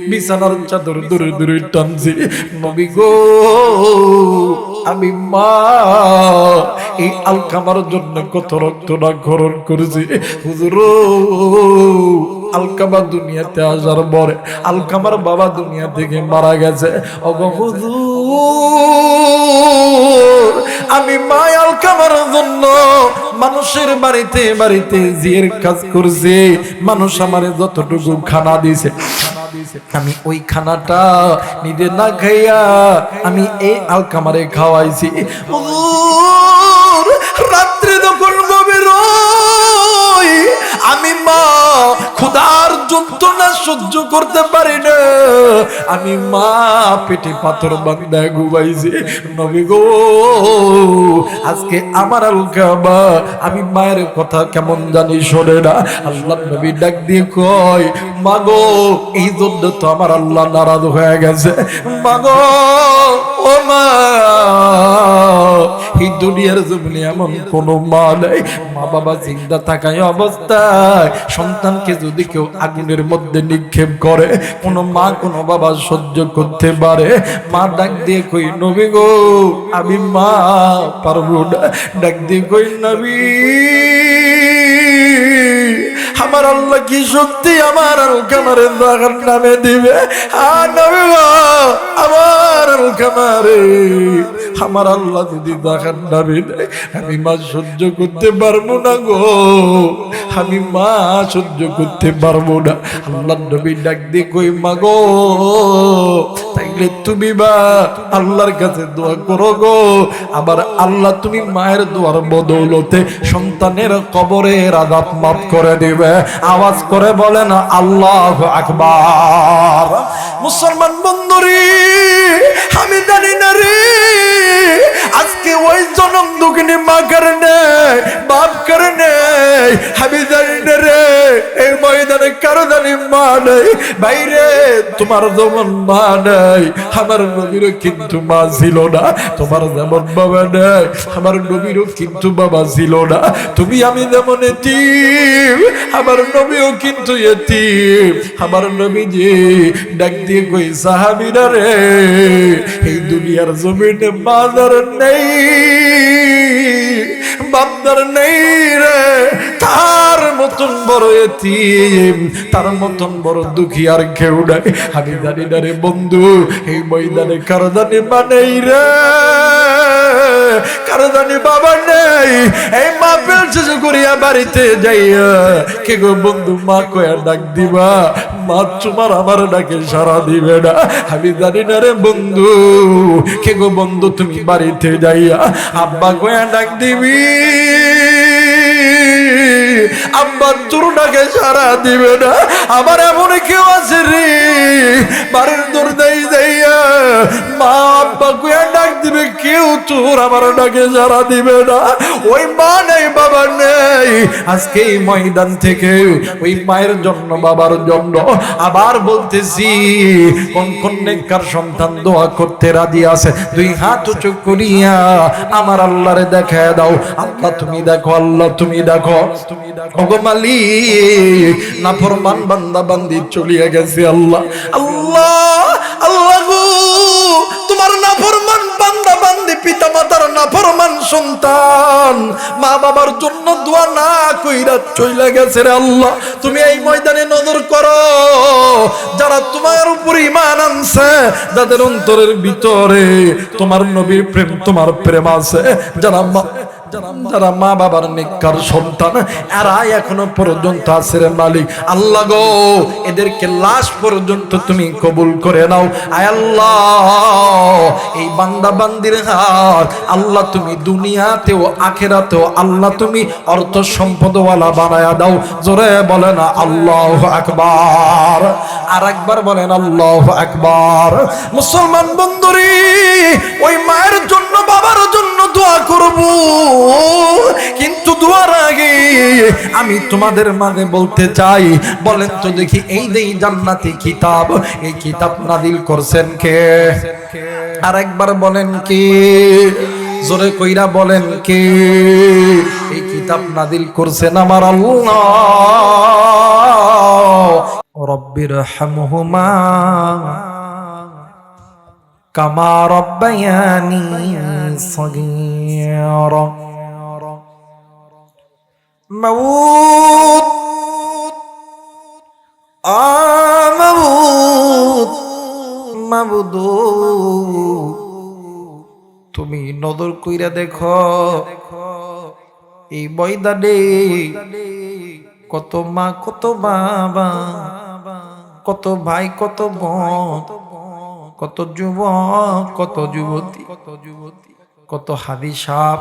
বিছানার চাদর দূরে দূরে টানছি। নবী গো আমি মা এই আলকামার জন্য কত রক্ত না খরণ করেছি। হুজুর আলকামা দুনিয়াতে আসার পরে আলকামার বাবা দুনিয়া থেকে মারা গেছে। ওগো হুজুর আমি মা আলকামার জন্য মানুষের বাড়িতে বাড়িতে জিয়ের কাজ করছি। মানুষ আমারে যতটুকু খানা দিছে আমি ওই খানাটা নিজে না খাইয়া আমি এই আলকামারে খাওয়াইছি। রাত্রে যখন গভীর আমি মা ক্ষুধার যন্ত্রণা সহ্য করতে পারি না, আমি মা পেটে পাথর বাঁধা ঘুমাইছি। নবী গো আজকে আমার আলকামা আমি মায়ের কথা কেমন জানি শোনে না। আল্লাহ নবী ডাক দিয়ে কয় মাগো এই জন্য তো আমার আল্লাহ নারাজ হয়ে গেছে। মাগো ও মা এই দুনিয়ার জমিনে এমন কোন মা নাই মা বাবা জিন্দা থাকায় অবস্থায় সন্তানকে যদি কেউ আগুনের মধ্যে নিক্ষেপ করে কোন মা কোন বাবা সহ্য করতে পারে? মা ডাক দিয়ে কই নবী গো আমি মা পারবো না। ডাক দিয়ে কই নবী আমার আল্লাহ কি সত্যি আমার আলকামারে জাহান্নামে দিবে? নবী গো আমার আলকামারে আমার আল্লাহ যদি জাহান্নামে দেয় আমি মা সহ্য করতে পারবো না গো। আমি মা সহ্য করতে পারবো না। আল্লাহর নবী ডাক দিয়ে কই মা গো, তাইলে তুমি বা আল্লাহর কাছে দোয়া করো গো, আবার আল্লাহ তুমি মায়ের দোয়ার বদৌলতে সন্তানের কবরের আযাব মাফ করে দিবে। আওয়াজ করে বলেন আল্লাহু আকবার। মুসলমান বন্ধুরে, আমি জানি না রে আজকে ওই জনম দুঃখিনী মা কারণে বাপ কারণে আমি জানি না রে এই ময়দানে কারো জানি মা নেই। বাইরে তোমার যেমন মা নেই, আমার নবীরও কিন্তু মা ছিল না। তোমার যেমন বাবা নেই, আমার নবীরও কিন্তু বাবা ছিল না। তুমি আমি যেমন এতিম, আমার নবীও কিন্তু এতিম। আমার নবীজি ডাক দিয়ে কই সাহাবীরা রে, এই দুনিয়ার জমিনে বাজার নেই, বাপদার নেই রে, তার মতন বড় এতিম, তার মতন বড় দুঃখী আর কেউ নাই। আমি জানি না রে বন্ধু, এই ময়দানে কারো জানি মা নেই রে, কারো জানি বাবা নেই। এই মা পেল শেষ করিয়া বাড়িতে যাইয়া কে গো বন্ধু মা কয়া ডাক দিবা, মা তোমার আমার ডাকে সারা দিবে না। আমি জানি না রে বন্ধু, কে গো বন্ধু তুমি বাড়িতে যাইয়া আব্বা কয়া ডাক দিবি, আব্বা তোর ডাকে সারা দিবে না। আবার এমন কেউ আছে রে বাড়ির দূর দেই যাইয়া মা আব্বা কয়া ডাক দিবে, কেউ তোর আমার ডাকে সারা দিবে না। ওই মা নেই বাবা নেই। আজকে এই ময়দান থেকে ওই মায়ের জন্য বাবার জন্য আবার বলতেছি, কোন কোন নেককার সন্তান দোয়া করতে রাজি আছে? দুই হাত উঁচু করিয়া আমার আল্লাহরে দেখায় দাও। আল্লাহ তুমি দেখো, আল্লাহ তুমি দেখো। ওগো মালিক, নাফরমান বান্দা বান্দি চলিয়া গেছে আল্লাহ, আল্লাহ, আল্লাহ গো, তোমার নাফরমান বান্দা বান্দি পিতা মাতার নাফরমান সন্তান মা বাবার জন্য দোয়া না কইরা চইলা গেছে রে আল্লাহ। তুমি এই ময়দানে নজর করো, যারা তোমার উপর ঈমান আনছে, যাদের অন্তরের ভিতরে তোমার নবীর প্রেম, তোমার প্রেম আছে, যারা মা বাবার নেককার সন্তান, এরা এখনো পর্যন্ত আছে রে মালিক। আল্লাহ গো, এদেরকে লাশ পর্যন্ত তুমি কবুল করে নাও। আয় আল্লাহ, এই বান্দা বান্দির হাত আল্লাহ তুমি দুনিয়াতেও আখিরাতেও আল্লাহ তুমি অর্থ সম্পদওয়ালা বানায়া দাও। জোরে বলেন আল্লাহু আকবার। আর একবার বলেন আল্লাহু আকবার। মুসলমান বন্ধুরে, ওই মায়ের জন্য বাবার জন্য দোয়া করব, কিন্তু দোয়ার আগে আমি তোমাদের মাঝে বলতে চাই, বলেন তো দেখি, এই যে জান্নাতি কিতাব, এই কিতাব নাযিল করছেন কে? আর একবার বলেন কে? জোরে কইরা বলেন কে? এই কিতাব নাযিল করছেন আমার আল্লাহ। রব্বির হামহুমা কামা রব্বায়ানি সগীরা। মাউত মাবুদ মাবুদ, তুমি নজর কইরা দেখো এই ময়দানে কত মা, কত বাবা, কত ভাই, কত বোন, কত যুবক, কত যুবতী, কত হাদিস সাহেব,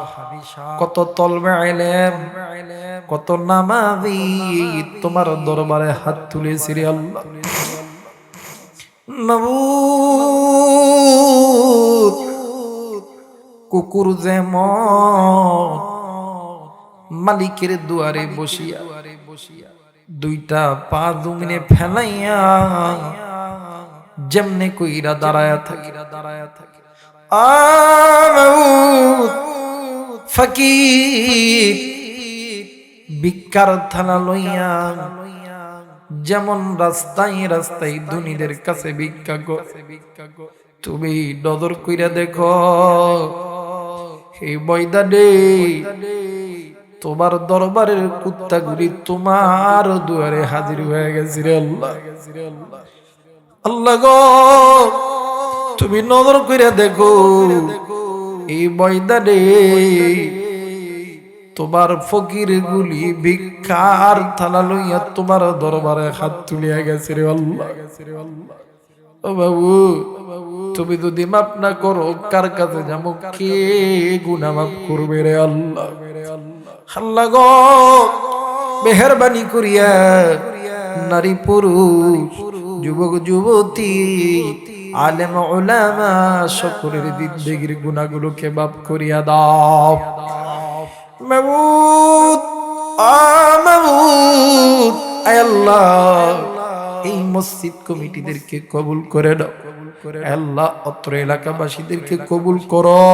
কত তলবে ইলম, কত নামাজি তোমার দরবারে হাত তুলেছি রে আল্লাহ। মাবুদ, কুকুর যেমন মালিকের দুয়ারে বসিয়া দুইটা পা জমিনে ফেলাইয়া যেমনে কইরা দাঁড়ায়া থাকি, ফকির ভিক্ষার থালা লইয়া যেমন রাস্তায় রাস্তায় ধনীদের কাছে ভিক্ষা গো, তুমি নজর কইরা দেখো এই ময়দানে তোমার দরবারের কুত্তাগুলি তোমার দুয়ারে হাজির হয়ে গেছে রে আল্লাহ। আল্লাহ গো, তুমি নজর কইরা দেখো এই ময়দানে তোমার ফকির গুলি ভিক্ষার থালা লইয়া তোমার দরবারে হাত তুলিয়া গেছে রে আল্লাহ। ও বাবু, তুমি যদি মাফ না করো কার কাছে যাবো? কে গুনাহ মাফ করবে রে আল্লাহ? আল্লাহ গো, মেহেরবানি করিয়া নারী পুরুষ, যুবক যুবতী, আলেম উলামা সকলের জিন্দেগির গুনাহগুলোকে মাফ করিয়া দাও। মাবুদ, মাবুদ, আয় আল্লাহ, এই মসজিদ কমিটিদেরকে কবুল করে দাও। আল্লাহ, অত্র এলাকাবাসীদেরকে কবুল করো।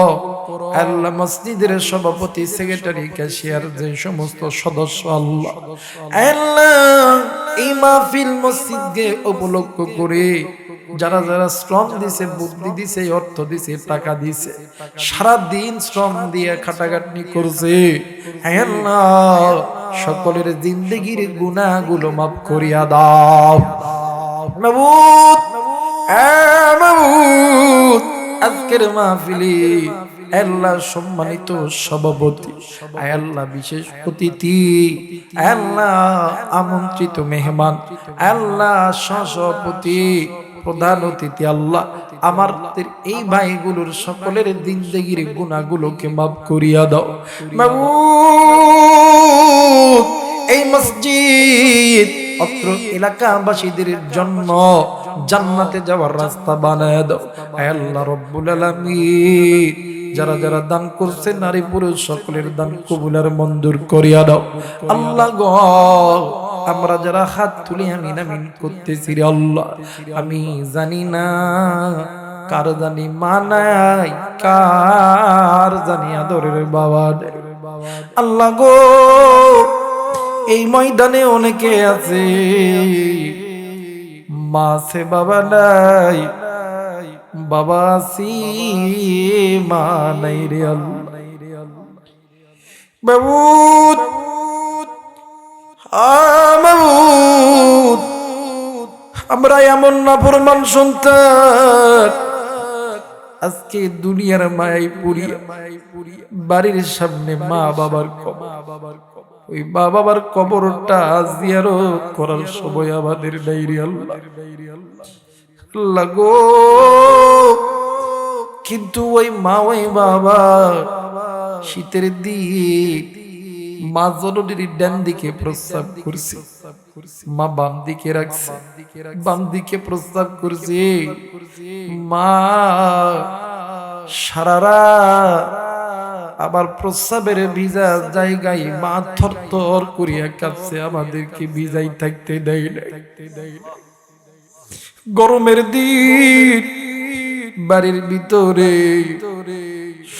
আল্লাহ, মসজিদের সভাপতি, সেক্রেটারি, ক্যাশিয়ার, যে সমস্ত সদস্য, আল্লাহ এই মাহফিল মসজিদকে উপলক্ষ করে যারা যারা শ্রম দিছে, বুদ্ধি দিছে, অর্থ দিছে, টাকা দিছে, সারা দিন শ্রম দিয়ে খাটাখাটনি করছে, আল্লাহ সকলের জিন্দেগির গুনাহগুলো মাফ করিয়া দাও। মাবুদ, মাবুদ, আজকের মাহফিলে আল্লাহ সম্মানিত সভাপতি, আল্লাহ বিশেষ অতিথি, আল্লাহ আমন্ত্রিত মেহমান, আল্লাহ সভাপতি, প্রধান অতিথি, আল্লাহ আমাদের এই ভাইগুলোর সকলের জিন্দেগির গুনাহগুলোকে মাফ করিয়া দাও। মাবুদ, এই মসজিদ অত্র এলাকাবাসীদের জন্য জান্নাতে যাওয়ার রাস্তা বানায় দাও। আল্লাহ রব্বুল আলামিন, যারা যারা দান করছে নারী পুরুষ সকলের দান কবুল আর মঞ্জুর করিয়া দাও। আল্লাহ গো, আমরা যারা হাত তুলে আমিন আমিন করতেছি রে আল্লাহ, আমি জানি না কার জানি মানাই, কার জানি আদরের বাবা। আল্লাহ গো, এই ময়দানে অনেকে আছে মা আছে বাবা নাই, বাবা আছি মা নাই রে আল্লাহ। মাবুদ, মাবুদ, আমরা এমন নাফরমান সন্তান, আজকে দুনিয়ার মায়াই পুরিয়া বাড়ির সামনে মা বাবার কবর, ওই মা বাবার কবরটা জিয়ারত করার সময় আমাদের নাই রে আল্লাহ। আল্লাহ গো, কিন্তু ওই মা ওই বাবা শীতের দিন মা জননীর ডান দিকে প্রস্রাব করছে, মা বাম দিকে রাখছে, বাম দিকে প্রস্রাব করছে, মা সারারা আবার প্রস্রাবের ভিজা জায়গায় মা থরথর করিয়া কাঁপছে, আমাদেরকে ভিজাই থাকতে দেয় না। গরমের দিন বাড়ির ভিতরে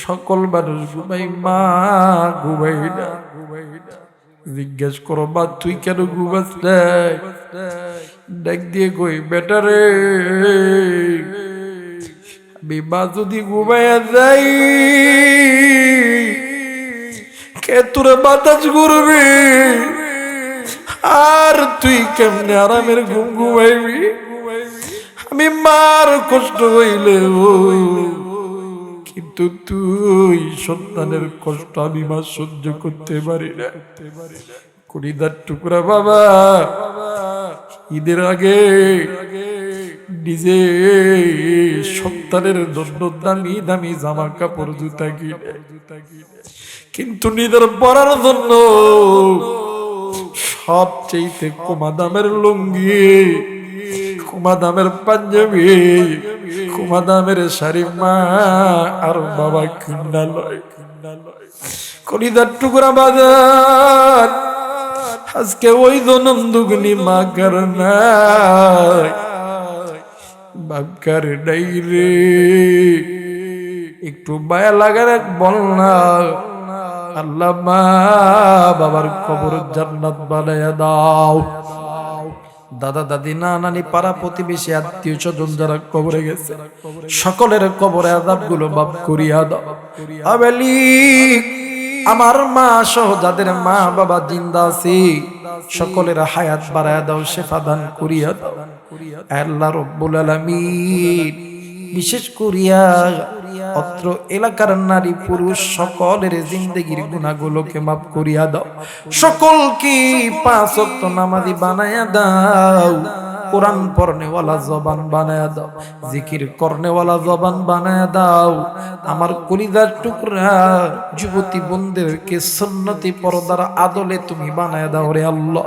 সকল মানুষ ঘুমাই, মা ঘুমাই না। জিজ্ঞেস করো, মা তুই কেন ঘুমাস নাই? ডাক দিয়ে কই, বেটারে আমি মা যদি ঘুমাইয়া যাই কে তোরা বাতাস করবে, আর তুই কেমনে আরামের ঘুম ঘুমাইবি? আমি মার কষ্ট হইলে কিন্তু তুই সন্তানের কষ্ট আমি মা সহ্য করতে পারি না। কলিজার টুকরা বাবা ঈদের আগে নিজে সন্তানের জন্য দামি দামি জামা কাপড় জুতা কিনে, কিন্তু নিজের পরার জন্য সবচেয়ে কমা দামের লুঙ্গি, কমা দামের পাঞ্জাবি, কমা দামের শাড়ি মা আর বাবা কিনা লয়। কলিজার টুকরা বাজার আজকে ওই জনন্দুগনি মা কার নাই, বাপ কার নাই রে। একটু মায়া লাগার এক বল না, আল্লাহ মা বাবার কবর জান্নাত বানায়া দাও। দাদা দাদি নানি পাড়া প্রতিবেশী আত্মীয় স্বজন যারা কবরে গেছে সকলের কবরে আযাব গুলো মাফ করিয়া দাও। আবেলি আমার মা সহ যাদের মা বাবা জিন্দা আছে সকলের হায়াত বাড়ায়া দাও, শেফা দান করিয়া দাও। আল্লাহ রব্বুল আলামিন বিশেষ করিয়া অত্র এলাকার নারী পুরুষ সকলের জিন্দেগির গুনাহগুলোকে মাফ করিয়া দাও, সকলকে পাঁচ ওয়াক্ত নামাজি বানায়া দাও, কোরআন পড়নেওয়ালা জবান বানায়া দাও, জিকির করনেওয়ালা জবান বানায়া দাও। আমার কলিজার টুকরা যুবতী বোনদেরকে সুন্নতি পর্দার আদলে তুমি বানায়া দাও রে আল্লাহ।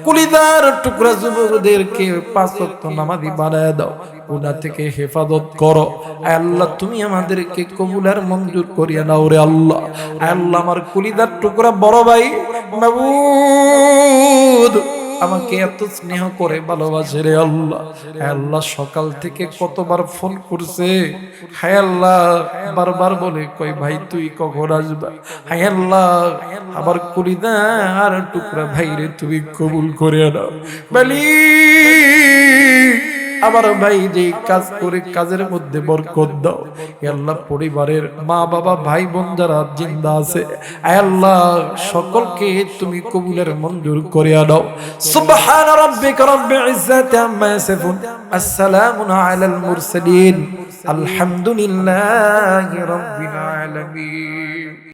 কলিজার টুকরা যুবকদেরকে পাঁচ ওয়াক্ত নামাজি বানায়া দাও, গুনাহ থেকে হেফাজত করো আয় আল্লাহ। তুমি আমাদেরকে কবুল আর মঞ্জুর করিয়া নাও রে আল্লাহ। আয় আল্লাহ, আমার কলিজার টুকরা বড় ভাই মাবুদ আমাকে এত স্নেহ করে ভালোবাসে রে আল্লাহ। হায় আল্লাহ, সকাল থেকে কতবার ফোন করছে, হায় আল্লাহ বারবার বলে কই ভাই তুই কখন আসবা। হায় আল্লাহ, আবার কলিজার টুকরা ভাইরে তুমি কবুল করে নাও। বলি আমার ভাই যে কাজ করে কাজের মধ্যে বরকত দাও হে আল্লাহ। পরিবারের মা বাবা ভাই বোন যারা জিন্দা আছে আয় আল্লাহ, সকলকে তুমি কবুলের মঞ্জুর করিয়া দাও। সুবহান রাব্বিকা রাব্বিল ইজ্জাতি আম্মা ইয়াসিফুন, আসসালামু আলাল মুরসালিন, আলহামদুলিল্লাহি রাব্বিল আলামিন।